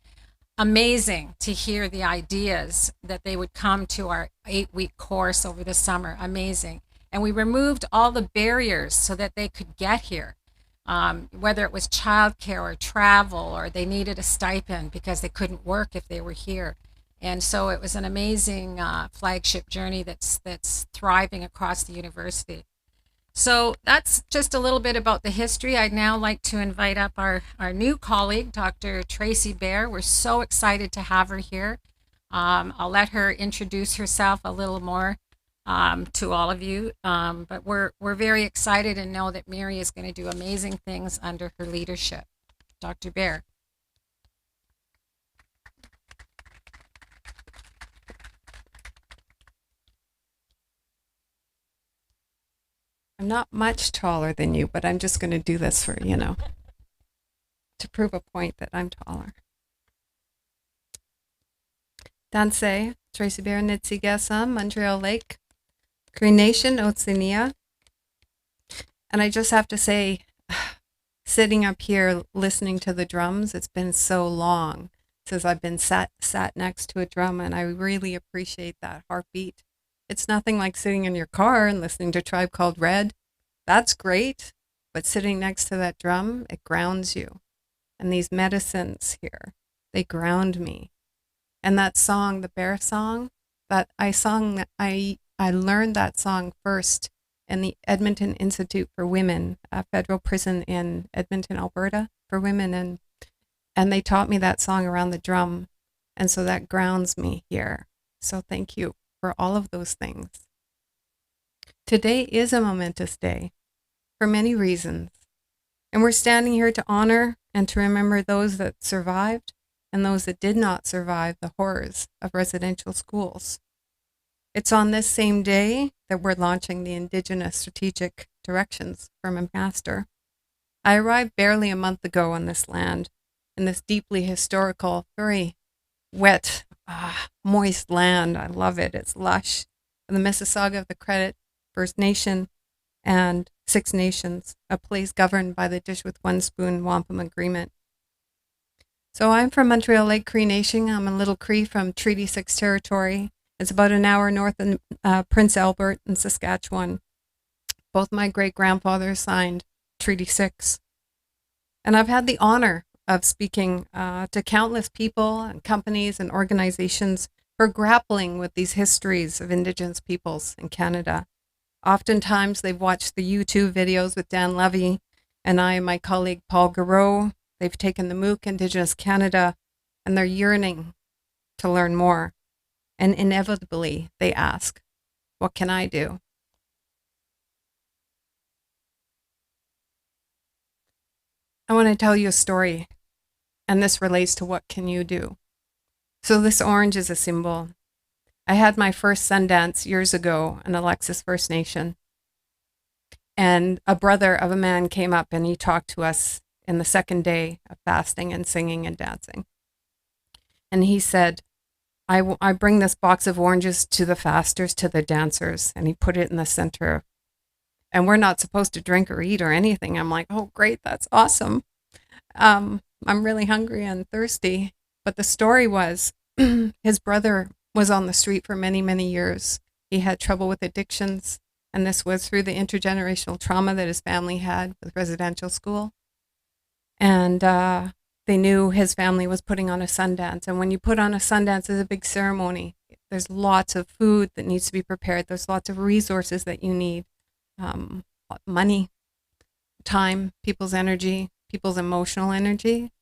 Amazing to hear the ideas that they would come to our 8-week course over the summer. Amazing. And we removed all the barriers so that they could get here, whether it was childcare or travel, or they needed a stipend because they couldn't work if they were here. And so it was an amazing flagship journey that's thriving across the university. So that's just a little bit about the history. I'd now like to invite up our new colleague, Dr. Tracy Bear. We're so excited to have her here. I'll let her introduce herself a little more to all of you. But we're very excited and know that MIRI is going to do amazing things under her leadership. Dr. Bear. I'm not much taller than you, but I'm just going to do this for, to prove a point that I'm taller. Danse, Tracy Bear, Nitsigesa, Montreal Lake, Cree Nation, Otsenia. And I just have to say, sitting up here listening to the drums, it's been so long since I've been sat next to a drum, and I really appreciate that heartbeat. It's nothing like sitting in your car and listening to Tribe Called Red. That's great, but sitting next to that drum, it grounds you. And these medicines here, they ground me. And that song, the bear song, that I learned that song first in the Edmonton Institute for Women, a federal prison in Edmonton, Alberta for women. And they taught me that song around the drum. And so that grounds me here. So thank you for all of those things. Today is a momentous day for many reasons. And we're standing here to honor and to remember those that survived and those that did not survive the horrors of residential schools. It's on this same day that we're launching the Indigenous Strategic Directions for McMaster. I arrived barely a month ago on this land, in this deeply historical, very wet, moist land. I love it. It's lush. And the Mississauga of the Credit First Nation and Six Nations, a place governed by the Dish with One Spoon Wampum Agreement. So I'm from Montreal Lake Cree Nation. I'm a Little Cree from Treaty 6 territory. It's about an hour north of Prince Albert in Saskatchewan. Both my great-grandfathers signed Treaty 6. And I've had the honor of speaking to countless people and companies and organizations who are grappling with these histories of Indigenous peoples in Canada. Oftentimes, they've watched the YouTube videos with Dan Levy and I and my colleague Paul Garreau. They've taken the MOOC Indigenous Canada, and they're yearning to learn more. And inevitably, they ask, what can I do? I want to tell you a story, and this relates to what can you do. So this orange is a symbol. I had my first Sundance years ago in Alexis First Nation. And a brother of a man came up and he talked to us in the second day of fasting and singing and dancing. And he said, I bring this box of oranges to the fasters, to the dancers. And he put it in the center. And we're not supposed to drink or eat or anything. I'm like, oh, great, that's awesome. I'm really hungry and thirsty. But the story was his brother was on the street for many, many years. He had trouble with addictions. And this was through the intergenerational trauma that his family had with residential school. And they knew his family was putting on a Sundance. And when you put on a Sundance, it's a big ceremony. There's lots of food that needs to be prepared. There's lots of resources that you need. Money, time, people's energy, people's emotional energy.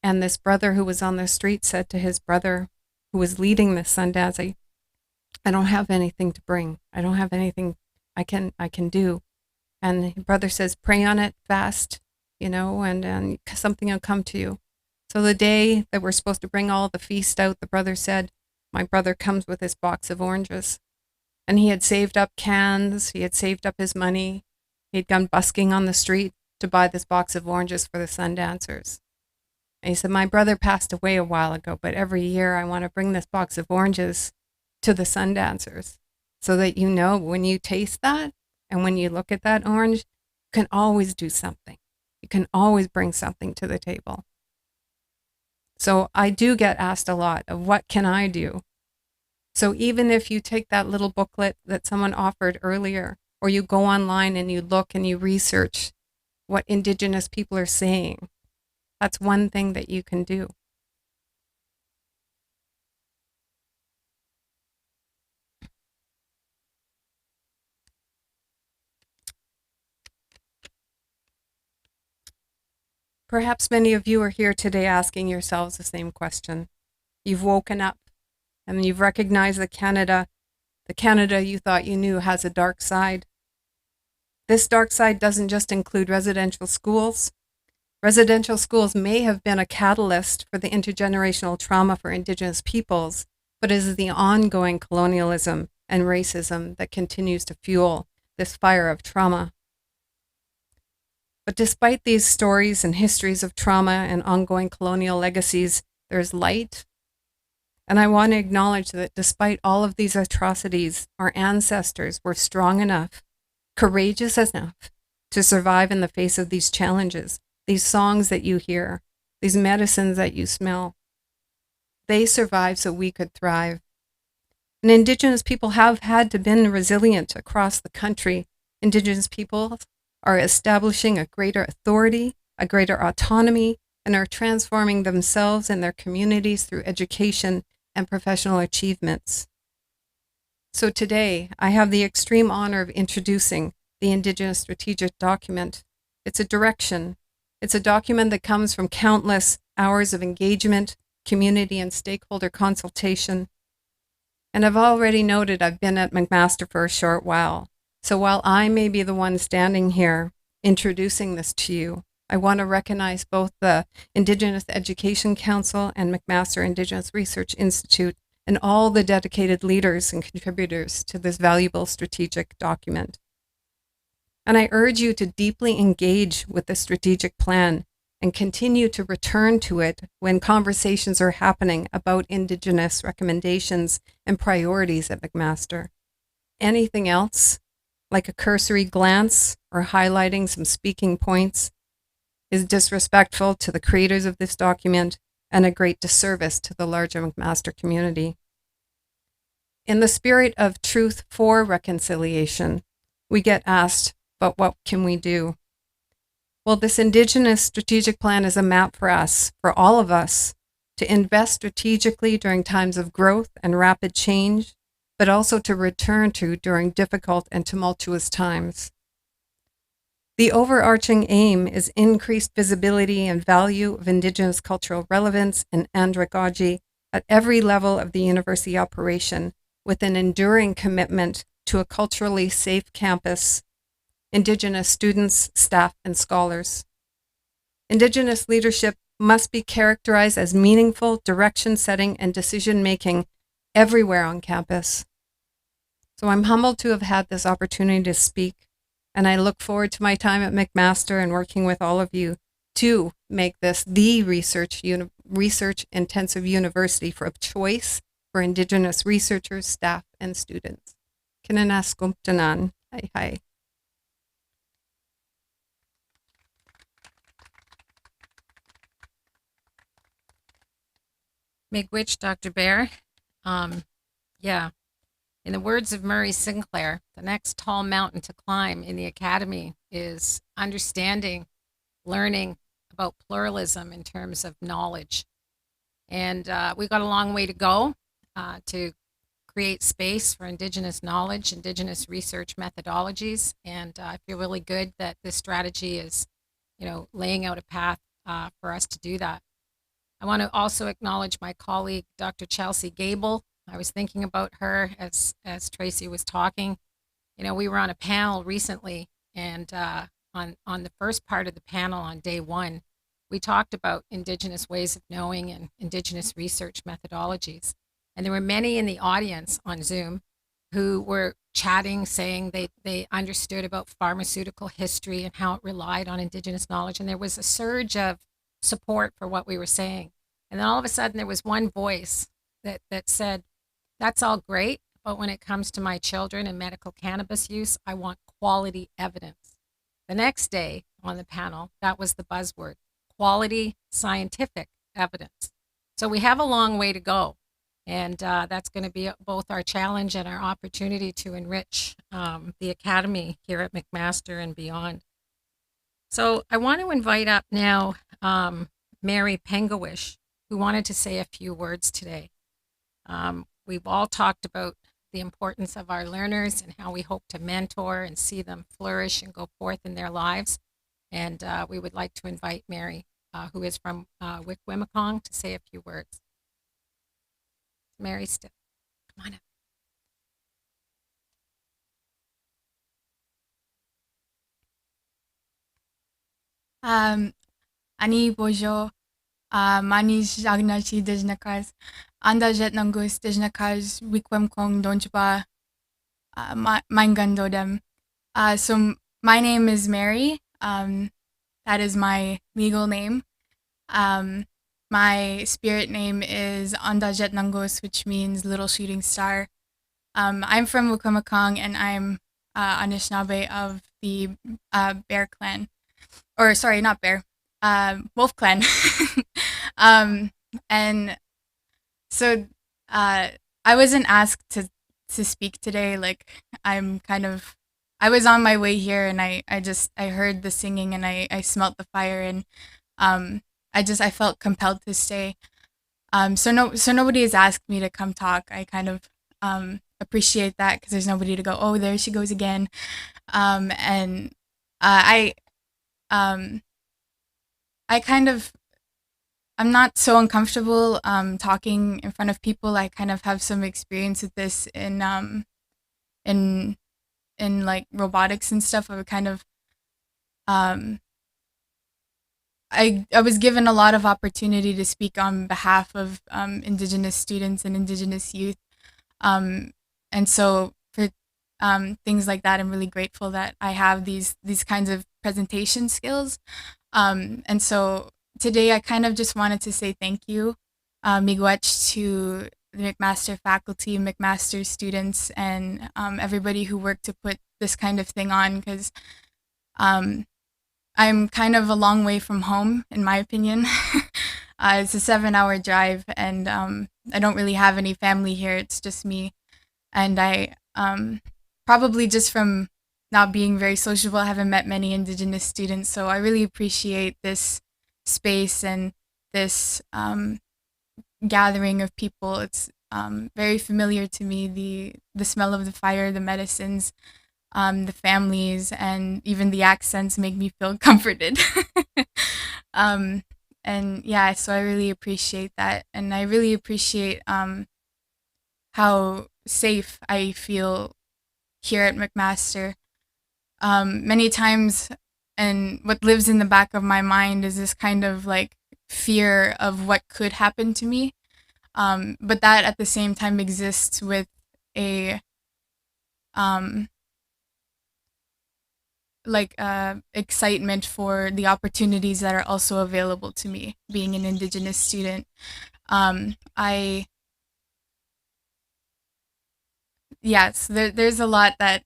And this brother who was on the street said to his brother who was leading this Sundance, I don't have anything to bring. I don't have anything I can do. And his brother says, pray on it, fast, and something will come to you. So the day that we're supposed to bring all the feast out, the brother said, my brother comes with his box of oranges. And he had saved up cans, he had saved up his money, he'd gone busking on the street to buy this box of oranges for the Sundancers. And he said, my brother passed away a while ago, but every year I want to bring this box of oranges to the Sundancers so that when you taste that and when you look at that orange, you can always do something. You can always bring something to the table. So I do get asked a lot of what can I do? So even if you take that little booklet that someone offered earlier, or you go online and you look and you research what Indigenous people are saying, that's one thing that you can do. Perhaps many of you are here today asking yourselves the same question. You've woken up and you've recognized that the Canada you thought you knew, has a dark side. This dark side doesn't just include residential schools. Residential schools may have been a catalyst for the intergenerational trauma for Indigenous peoples, but it is the ongoing colonialism and racism that continues to fuel this fire of trauma. But despite these stories and histories of trauma and ongoing colonial legacies, there's light. And I want to acknowledge that despite all of these atrocities, our ancestors were strong enough, courageous enough to survive in the face of these challenges, these songs that you hear, these medicines that you smell. They survived so we could thrive. And Indigenous people have had to be resilient across the country. Indigenous people are establishing a greater authority, a greater autonomy, and are transforming themselves and their communities through education and professional achievements. So today, I have the extreme honor of introducing the Indigenous Strategic Document. It's a direction. It's a document that comes from countless hours of engagement, community, and stakeholder consultation. And I've already noted I've been at McMaster for a short while. So while I may be the one standing here introducing this to you, I want to recognize both the Indigenous Education Council and McMaster Indigenous Research Institute and all the dedicated leaders and contributors to this valuable strategic document. And I urge you to deeply engage with the strategic plan and continue to return to it when conversations are happening about Indigenous recommendations and priorities at McMaster. Anything else, like a cursory glance or highlighting some speaking points, is disrespectful to the creators of this document and a great disservice to the larger McMaster community. In the spirit of truth for reconciliation, we get asked, but what can we do? Well, this Indigenous strategic plan is a map for us, for all of us, to invest strategically during times of growth and rapid change, but also to return to during difficult and tumultuous times. The overarching aim is increased visibility and value of Indigenous cultural relevance and andragogy at every level of the university operation, with an enduring commitment to a culturally safe campus, Indigenous students, staff, and scholars. Indigenous leadership must be characterized as meaningful direction setting and decision making everywhere on campus. So I'm humbled to have had this opportunity to speak, and I look forward to my time at McMaster and working with all of you to make this the research-intensive university of choice for Indigenous researchers, staff, and students. Kinanaskumptanan. Hi, hi. Miigwech, Dr. Bear. Yeah, in the words of Murray Sinclair, the next tall mountain to climb in the academy is understanding, learning about pluralism in terms of knowledge. And we've got a long way to go to create space for Indigenous knowledge, Indigenous research methodologies. And I feel really good that this strategy is, laying out a path for us to do that. I want to also acknowledge my colleague, Dr. Chelsea Gable. I was thinking about her as Tracy was talking. We were on a panel recently, and on the first part of the panel on day one, we talked about Indigenous ways of knowing and Indigenous research methodologies. And there were many in the audience on Zoom who were chatting, saying they understood about pharmaceutical history and how it relied on Indigenous knowledge. And there was a surge of support for what we were saying. And then all of a sudden there was one voice that said, that's all great, but when it comes to my children and medical cannabis use, I want quality evidence. The next day on the panel, that was the buzzword, quality scientific evidence. So we have a long way to go. And that's going to be both our challenge and our opportunity to enrich the academy here at McMaster and beyond. So I want to invite up now Mary Pengawish, who wanted to say a few words today. We've all talked about the importance of our learners and how we hope to mentor and see them flourish and go forth in their lives. And we would like to invite Mary, who is from Wikwemikong, to say a few words. Mary, still, come on up. Ani bojo manis agnachi dejnakas anda jet nangus dejnakas wikwem kong donjba mangandodem. So my name is Mary. That is my legal name. My spirit name is Anda Jet Nangos, which means little shooting star. I'm from Wikwemikong, and I'm Anishinaabe of the Bear Clan. Or sorry, not Bear, Wolf Clan. And so I wasn't asked to speak today. Like, I'm kind of I was on my way here, and I heard the singing, and I smelt the fire, and I felt compelled to stay. So nobody has asked me to come talk. I kind of appreciate that because there's nobody to go, oh, there she goes again. And um, I kind of, I'm not so uncomfortable talking in front of people. I kind of have some experience with this in like robotics and stuff. I would kind of um, I was given a lot of opportunity to speak on behalf of Indigenous students and Indigenous youth, and so for things like that, I'm really grateful that I have these kinds of presentation skills. And so today, I kind of just wanted to say thank you, miigwech, to the McMaster faculty, McMaster students, and everybody who worked to put this kind of thing on, because I'm kind of a long way from home, in my opinion. It's a 7-hour drive, and I don't really have any family here. It's just me. And I probably just from not being very sociable, I haven't met many Indigenous students. So I really appreciate this space and this gathering of people. It's very familiar to me, the smell of the fire, the medicines, the families, and even the accents make me feel comforted. And yeah, so I really appreciate that. And I really appreciate how safe I feel here at McMaster. Many times, and what lives in the back of my mind is this kind of like fear of what could happen to me. But that at the same time exists with a excitement for the opportunities that are also available to me being an Indigenous student. There's a lot that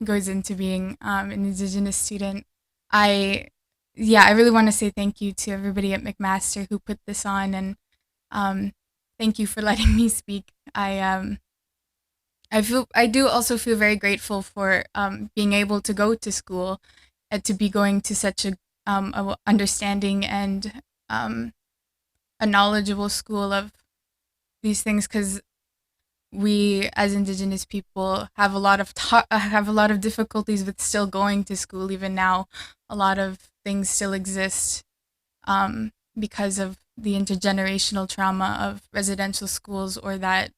goes into being an Indigenous student. I really want to say thank you to everybody at McMaster who put this on, and thank you for letting me speak. I do also feel very grateful for being able to go to school and to be going to such a understanding and a knowledgeable school of these things, because we as Indigenous people have a lot of difficulties with still going to school. Even now, a lot of things still exist because of the intergenerational trauma of residential schools, or that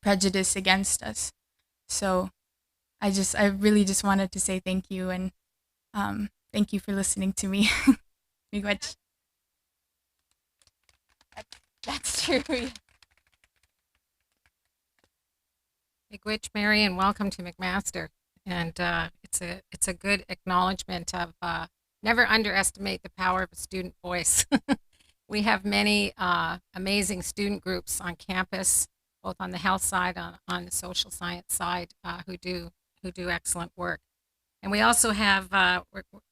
prejudice against us. So I really just wanted to say thank you, and thank you for listening to me. Miigwech. That's true. Miigwech, Mary, and welcome to McMaster. And it's a good acknowledgement of never underestimate the power of a student voice. We have many amazing student groups on campus, both on the health side, on the social science side, who do excellent work. And we also have,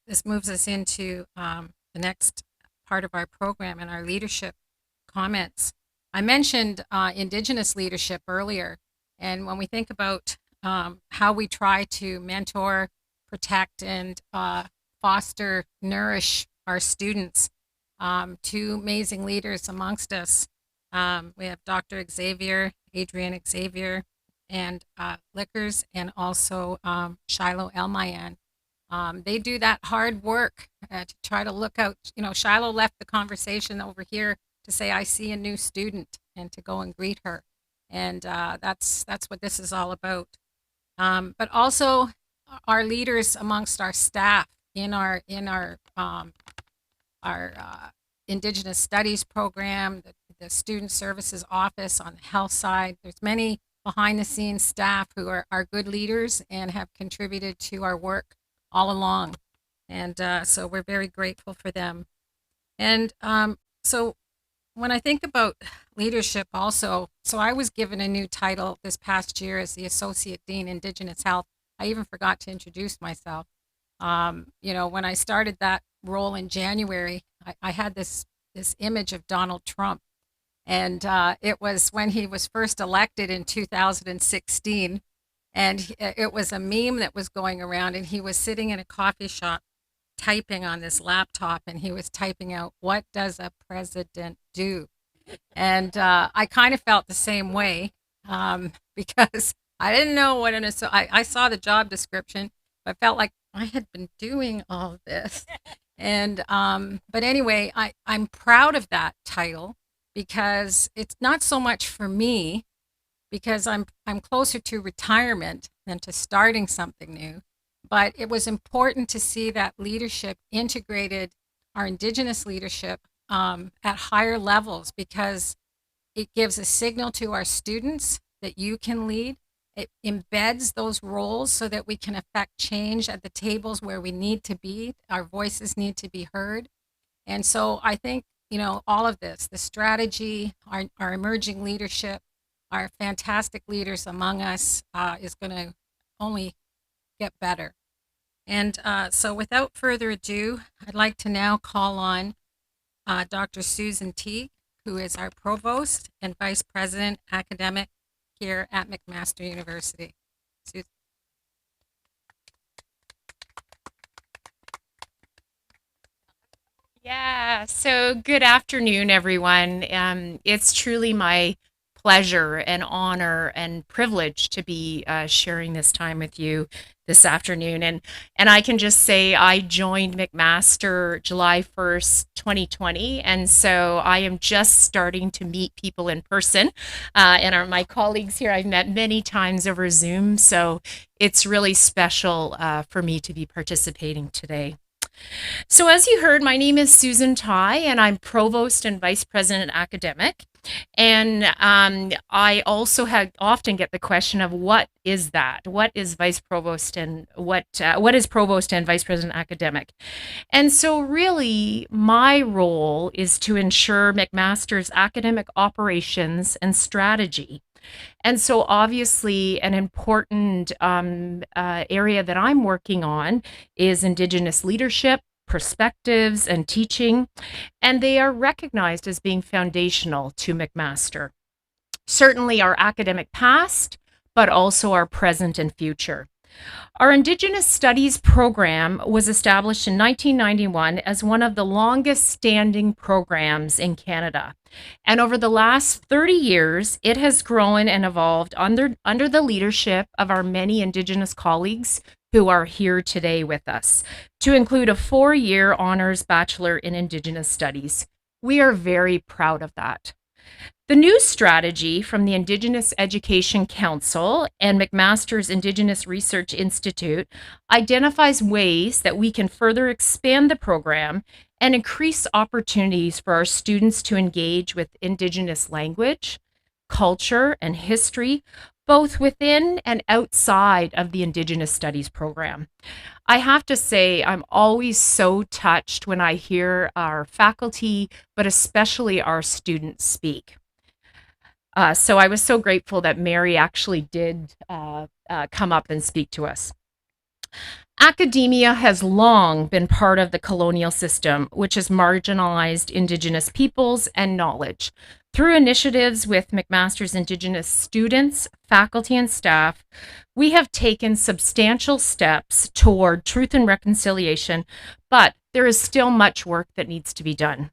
this moves us into the next part of our program and our leadership comments. I mentioned Indigenous leadership earlier, and when we think about how we try to mentor, protect, and foster, nourish our students, two amazing leaders amongst us. We have Dr. Adrian Xavier, and Lickers, and also Shiloh Elmayan. They do that hard work to try to look out. Shiloh left the conversation over here to say, I see a new student, and to go and greet her. And that's what this is all about. But also our leaders amongst our staff in our Indigenous Studies program, the Student Services office on the health side. There's many behind the scenes staff who are good leaders and have contributed to our work all along. And so we're very grateful for them. And so when I think about leadership also, so I was given a new title this past year as the Associate Dean Indigenous Health. I even forgot to introduce myself. When I started that role in January, I had this image of Donald Trump. And it was when he was first elected in 2016. And it was a meme that was going around, and he was sitting in a coffee shop typing on this laptop, and he was typing out, "What does a president do?" And I kind of felt the same way because I didn't know what I saw the job description, but felt like I had been doing all of this. And but anyway, I'm proud of that title because it's not so much for me, because I'm closer to retirement than to starting something new. But it was important to see that leadership integrated, our Indigenous leadership, at higher levels, because it gives a signal to our students that you can lead. It embeds those roles so that we can affect change at the tables where we need to be. Our voices need to be heard. And so I think, all of this, the strategy, our emerging leadership, our fantastic leaders among us is going to only get better. And so without further ado, I'd like to now call on Dr. Susan Teague, who is our Provost and Vice President Academic here at McMaster University. Susan. Yeah, so good afternoon, everyone. It's truly my pleasure and honor and privilege to be sharing this time with you this afternoon. And I can just say I joined McMaster July 1st, 2020. And so I am just starting to meet people in person. And my colleagues here I've met many times over Zoom. So it's really special for me to be participating today. So as you heard, my name is Susan Tai, and I'm Provost and Vice President Academic. And I also often get the question of what is that? What is Vice Provost and what is Provost and Vice President Academic? And so really my role is to ensure McMaster's academic operations and strategy. And so obviously an important area that I'm working on is Indigenous leadership, perspectives, and teaching, and they are recognized as being foundational to McMaster. Certainly our academic past, but also our present and future. Our Indigenous Studies program was established in 1991 as one of the longest standing programs in Canada. And over the last 30 years, it has grown and evolved under the leadership of our many Indigenous colleagues who are here today with us, to include a 4-year honors Bachelor in Indigenous Studies. We are very proud of that. The new strategy from the Indigenous Education Council and McMaster's Indigenous Research Institute identifies ways that we can further expand the program and increase opportunities for our students to engage with Indigenous language, culture, and history, both within and outside of the Indigenous Studies program. I have to say, I'm always so touched when I hear our faculty, but especially our students speak. So I was so grateful that Mary actually did come up and speak to us. Academia has long been part of the colonial system, which has marginalized Indigenous peoples and knowledge. Through initiatives with McMaster's Indigenous students, faculty, and staff, we have taken substantial steps toward truth and reconciliation, but there is still much work that needs to be done.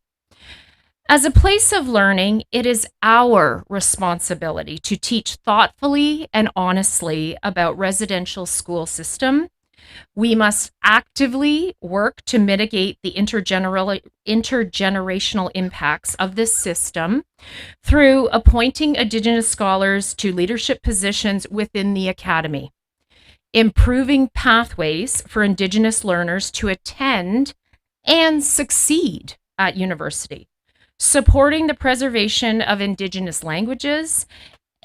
As a place of learning, it is our responsibility to teach thoughtfully and honestly about residential school system. We must actively work to mitigate the intergenerational impacts of this system through appointing Indigenous scholars to leadership positions within the academy, improving pathways for Indigenous learners to attend and succeed at university, supporting the preservation of Indigenous languages,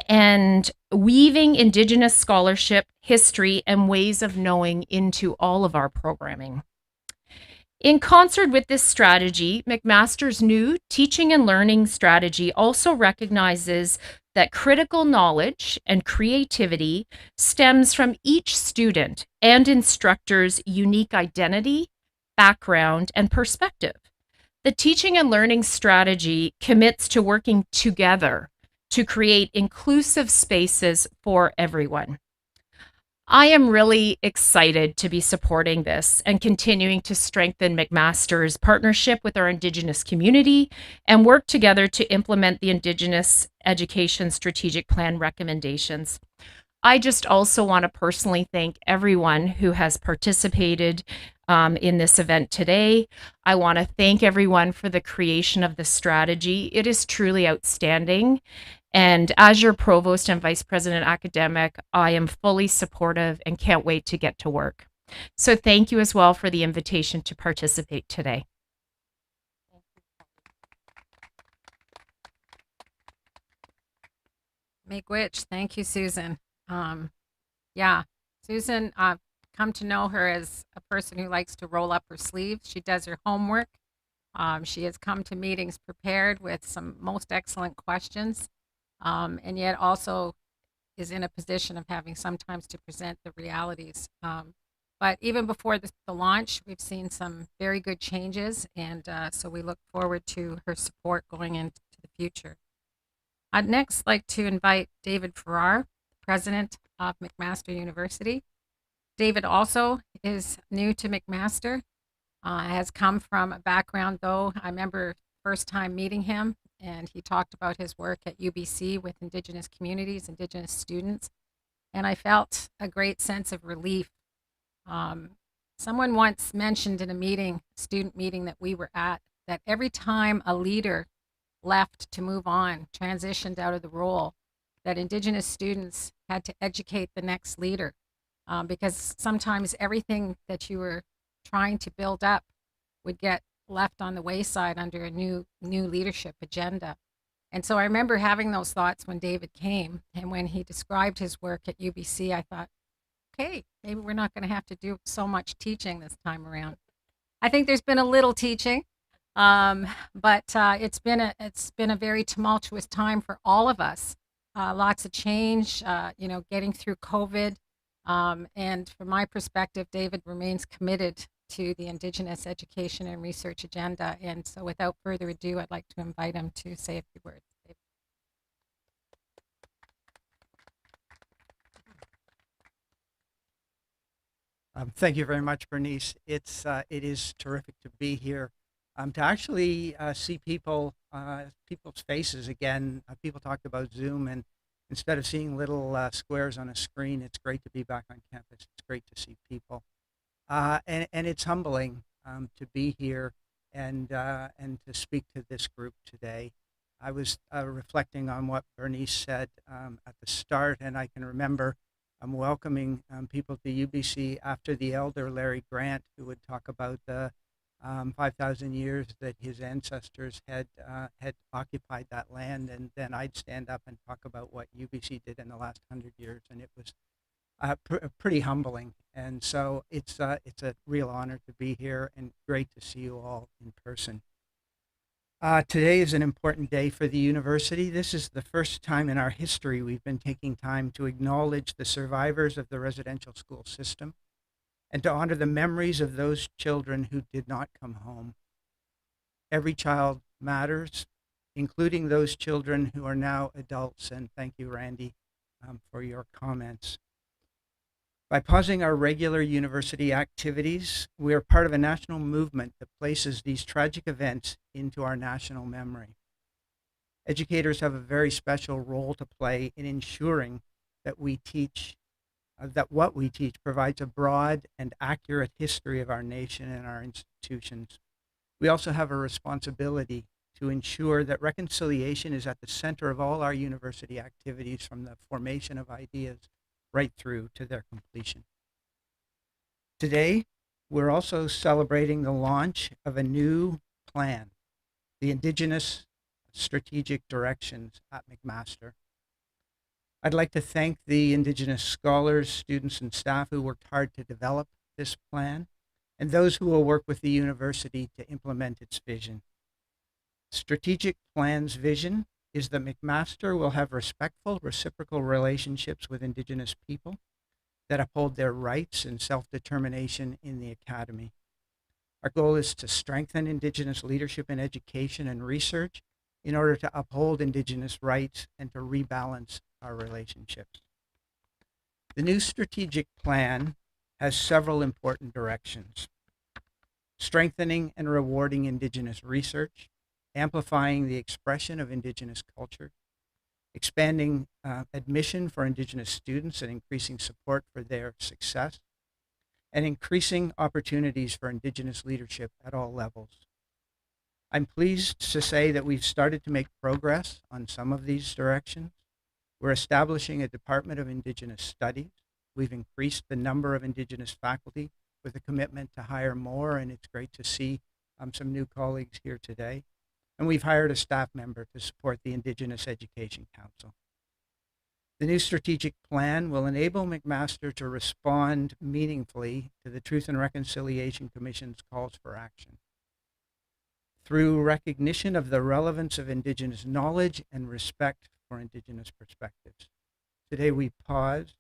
and weaving Indigenous scholarship, history, and ways of knowing into all of our programming. In concert with this strategy, McMaster's new teaching and learning strategy also recognizes that critical knowledge and creativity stems from each student and instructor's unique identity, background, and perspective. The teaching and learning strategy commits to working together to create inclusive spaces for everyone. I am really excited to be supporting this and continuing to strengthen McMaster's partnership with our Indigenous community and work together to implement the Indigenous Education Strategic Plan recommendations. I just also want to personally thank everyone who has participated in this event today. I want to thank everyone for the creation of the strategy. It is truly outstanding. And as your provost and vice president academic, I am fully supportive and can't wait to get to work. So thank you as well for the invitation to participate today. Make which. Thank you, Susan. Yeah, Susan, I've come to know her as a person who likes to roll up her sleeves. She does her homework. She has come to meetings prepared with some most excellent questions, and yet also is in a position of having sometimes to present the realities. But even before the launch, we've seen some very good changes, and so we look forward to her support going into the future. I'd next like to invite David Farrar, president of McMaster University. David also is new to McMaster, has come from a background, though, I remember first time meeting him, and he talked about his work at UBC with Indigenous communities, Indigenous students, and I felt a great sense of relief. Someone once mentioned in a meeting, student meeting that we were at, that every time a leader left to move on, transitioned out of the role, that Indigenous students had to educate the next leader, because sometimes everything that you were trying to build up would get left on the wayside under a new leadership agenda. And so I remember having those thoughts when David came, and when he described his work at UBC, I thought, okay, maybe we're not going to have to do so much teaching this time around. I think there's been a little teaching, but it's been a very tumultuous time for all of us. Lots of change, getting through COVID. And from my perspective, David remains committed to the Indigenous education and research agenda. And so without further ado, I'd like to invite him to say a few words. David. Thank you very much, Bernice. It is terrific to be here, to actually see people's faces again. People talked about Zoom, and instead of seeing little squares on a screen, it's great to be back on campus. It's great to see people, and it's humbling to be here and to speak to this group today. I was reflecting on what Bernice said at the start, and I can remember welcoming people to UBC after the elder Larry Grant, who would talk about the 5,000 years that his ancestors had occupied that land, and then I'd stand up and talk about what UBC did in the last 100 years, and it was pretty humbling. And so it's a real honor to be here, and great to see you all in person. Today is an important day for the university. This is the first time in our history we've been taking time to acknowledge the survivors of the residential school system and to honor the memories of those children who did not come home. Every child matters, including those children who are now adults, and thank you, Randy, for your comments. By pausing our regular university activities, we are part of a national movement that places these tragic events into our national memory. Educators have a very special role to play in ensuring that we teach, that what we teach provides a broad and accurate history of our nation and our institutions. We also have a responsibility to ensure that reconciliation is at the center of all our university activities, from the formation of ideas right through to their completion. Today, we're also celebrating the launch of a new plan, the Indigenous Strategic Directions at McMaster. I'd like to thank the Indigenous scholars, students, and staff who worked hard to develop this plan, and those who will work with the university to implement its vision. Strategic Plan's vision is that McMaster will have respectful, reciprocal relationships with Indigenous people that uphold their rights and self-determination in the academy. Our goal is to strengthen Indigenous leadership in education and research in order to uphold Indigenous rights and to rebalance our relationships. The new strategic plan has several important directions: strengthening and rewarding Indigenous research, amplifying the expression of Indigenous culture, expanding admission for Indigenous students and increasing support for their success, and increasing opportunities for Indigenous leadership at all levels. I'm pleased to say that we've started to make progress on some of these directions. We're establishing a Department of Indigenous Studies. We've increased the number of Indigenous faculty with a commitment to hire more, and it's great to see some new colleagues here today. And we've hired a staff member to support the Indigenous Education Council. The new strategic plan will enable McMaster to respond meaningfully to the Truth and Reconciliation Commission's calls for action. Through recognition of the relevance of Indigenous knowledge and respect for Indigenous perspectives. Today we pause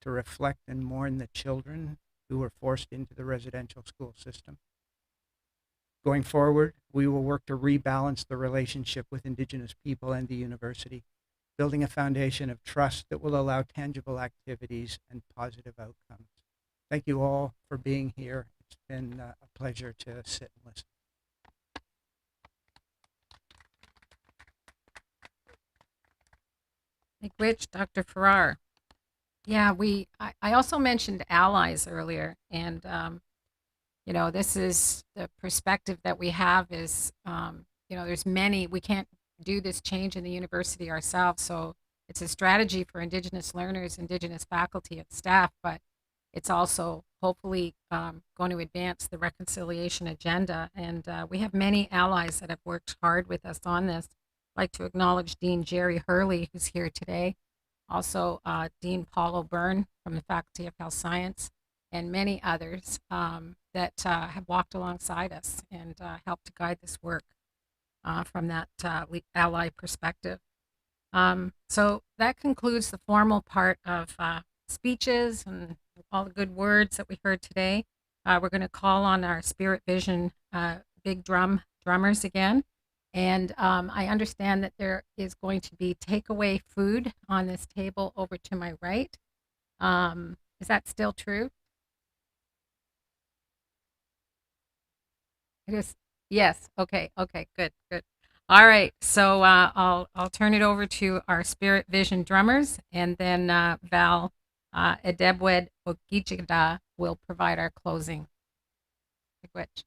to reflect and mourn the children who were forced into the residential school system. Going forward, we will work to rebalance the relationship with Indigenous people and the university, building a foundation of trust that will allow tangible activities and positive outcomes. Thank you all for being here. It's been a pleasure to sit and listen. Thank you, Rich. Dr. Farrar. Yeah, I also mentioned allies earlier, and you know, this is the perspective that we have is, you know, there's many, we can't do this change in the university ourselves, so it's a strategy for Indigenous learners, Indigenous faculty and staff, but it's also hopefully going to advance the reconciliation agenda, and we have many allies that have worked hard with us on this. I'd like to acknowledge Dean Jerry Hurley, who's here today, also Dean Paul O'Byrne from the Faculty of Health Science, and many others that have walked alongside us and helped to guide this work from that ally perspective. So that concludes the formal part of speeches and all the good words that we heard today. We're going to call on our Spirit Vision big drummers again. And I understand that there is going to be takeaway food on this table over to my right. Is that still true? It is. Yes. Okay. Okay. Good. Good. All right. So I'll turn it over to our Spirit Vision drummers, and then Val Edebwed Ogichida will provide our closing. Which.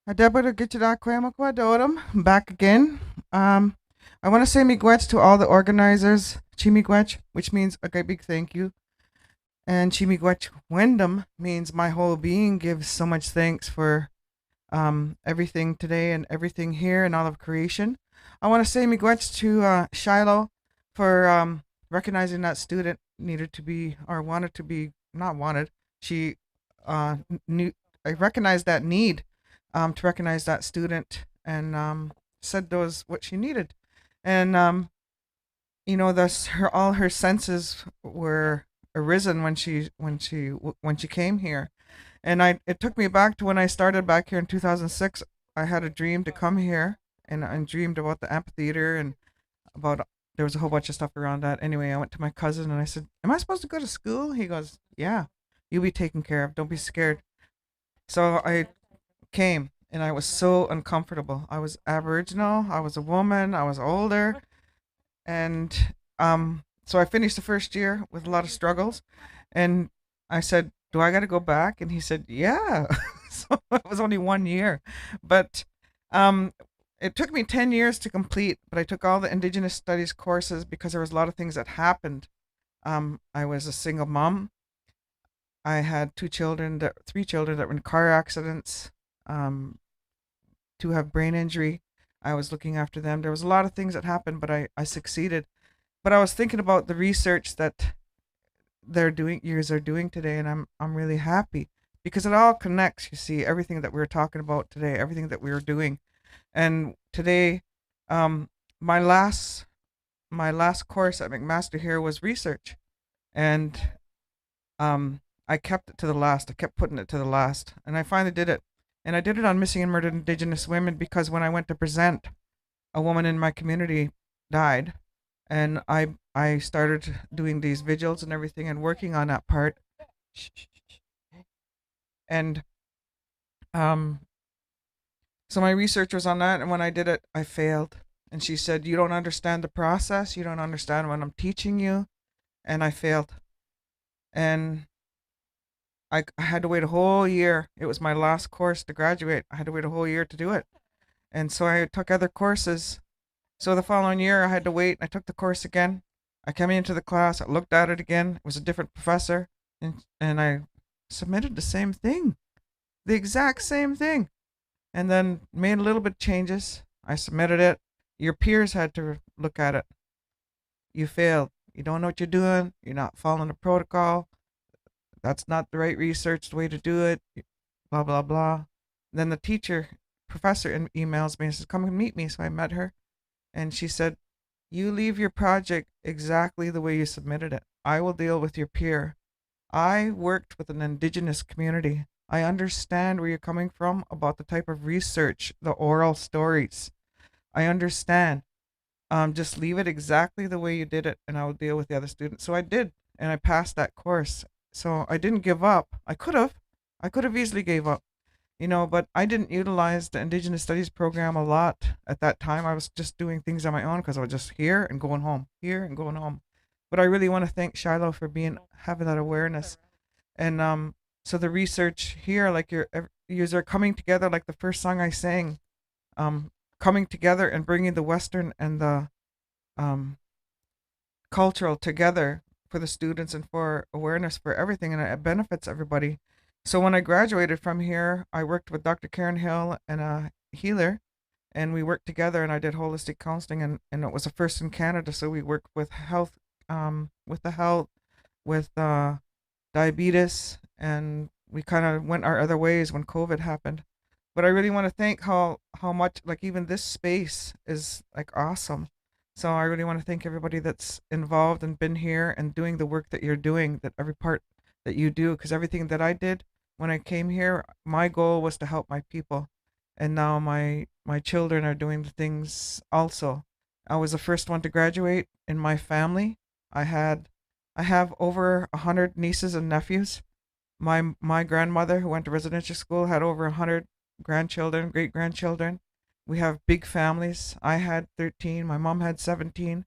Adebra Gichida Kwemakwad back again. I want to say miigwech to all the organizers, chimigwech, which means a great big thank you. And chimigwech Wyndham means my whole being gives so much thanks for everything today and everything here and all of creation. I want to say miigwech to Shiloh for recognizing that student needed to be or wanted to be not wanted. She knew I recognized that need to recognize that student and said those what she needed, and thus all her senses were arisen when she came here, and it took me back to when I started back here in 2006. I had a dream to come here, and I dreamed about the amphitheater and about there was a whole bunch of stuff around that. Anyway, I went to my cousin and I said, "Am I supposed to go to school?" He goes, "Yeah, you'll be taken care of. Don't be scared." So I came and I was so uncomfortable. I was Aboriginal, I was a woman, I was older, and so I finished the first year with a lot of struggles, and I said, "Do I got to go back?" And he said, "Yeah." So it was only 1 year, but um it took me 10 years to complete, but I took all the Indigenous Studies courses because there was a lot of things that happened. I was a single mom. I had three children that were in car accidents. Um, to have brain injury. I was looking after them. There was a lot of things that happened, but I succeeded. But I was thinking about the research that years are doing today, and I'm really happy because it all connects. You see, everything that we were talking about today, everything that we were doing, and today, um, my last course at McMaster here was research, and I kept it to the last. I kept putting it to the last, and I finally did it. And I did it on missing and murdered Indigenous women because when I went to present, a woman in my community died, and I started doing these vigils and everything and working on that part. And so my research was on that, and when I did it, I failed. And she said, "You don't understand the process. You don't understand what I'm teaching you," and I failed. And I had to wait a whole year. It was my last course to graduate. I had to wait a whole year to do it. And so I took other courses. So the following year I had to wait. I took the course again. I came into the class. I looked at it again. It was a different professor. And I submitted the same thing, the exact same thing. And then made a little bit of changes. I submitted it. Your peers had to look at it. You failed. You don't know what you're doing. You're not following the protocol. That's not the right research, the way to do it, blah, blah, blah. Then the professor emails me and says, "Come and meet me." So I met her, and she said, "You leave your project exactly the way you submitted it. I will deal with your peer. I worked with an Indigenous community. I understand where you're coming from about the type of research, the oral stories. I understand. Just leave it exactly the way you did it, and I will deal with the other students." So I did, and I passed that course. So I didn't give up. I could have. I could have easily gave up, but I didn't utilize the Indigenous Studies program a lot at that time. I was just doing things on my own because I was just here and going home, here and going home. But I really want to thank Shiloh for having that awareness. And so the research here, like you're coming together, like the first song I sang, coming together and bringing the Western and the cultural together for the students and for awareness for everything, and it benefits everybody. So when I graduated from here, I worked with Dr. Karen Hill and a healer, and we worked together, and I did holistic counseling, and it was a first in Canada. So we worked with health, with diabetes, and we kind of went our other ways when COVID happened. But I really want to thank how much, like, even this space is like awesome. So I really want to thank everybody that's involved and been here and doing the work that you're doing, that every part that you do, because everything that I did when I came here, my goal was to help my people. And now my children are doing the things also. I was the first one to graduate in my family. I have over 100 nieces and nephews. My grandmother, who went to residential school, had over 100 grandchildren, great grandchildren. We have big families. I had 13. My mom had 17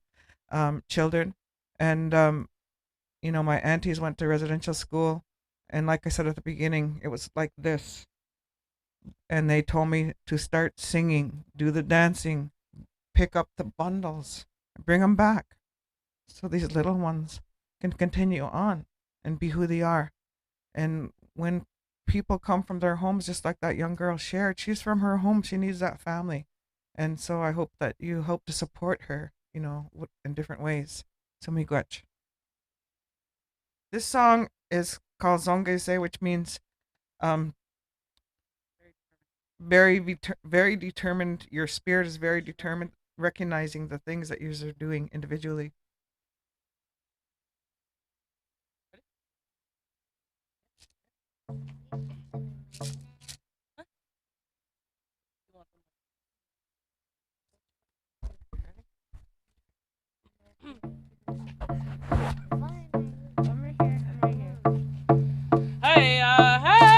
children. And, my aunties went to residential school. And like I said at the beginning, it was like this. and they told me to start singing, do the dancing, pick up the bundles, bring them back, so these little ones can continue on and be who they are. And when people come from their homes, just like that young girl shared, she's from her home, she needs that family. And so I hope that you help to support her, in different ways. So miigwech. This song is called Zongese, which means very determined. Your spirit is very determined, recognizing the things that you are doing individually. Hey, hey, hey,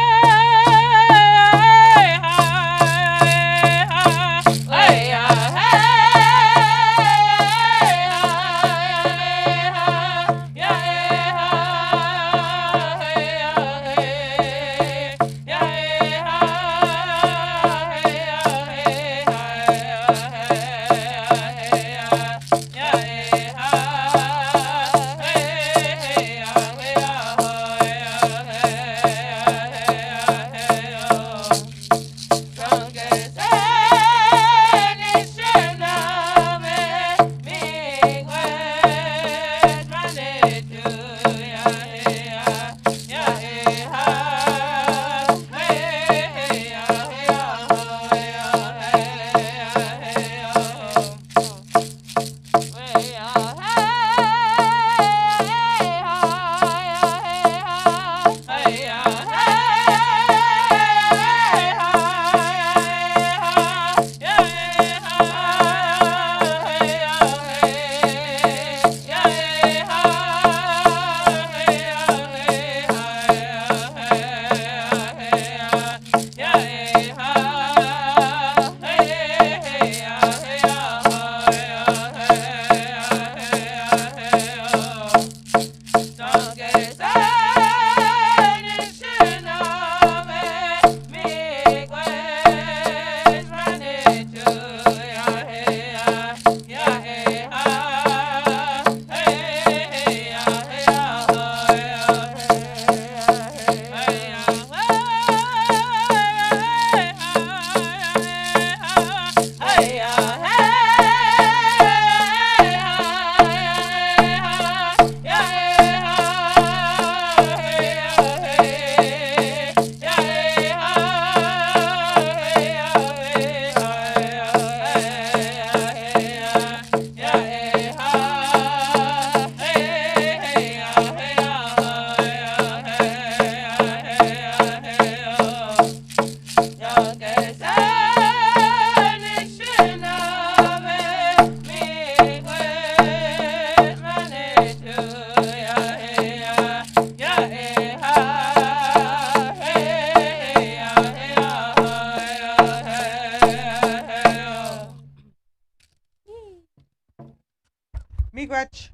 Miigwech.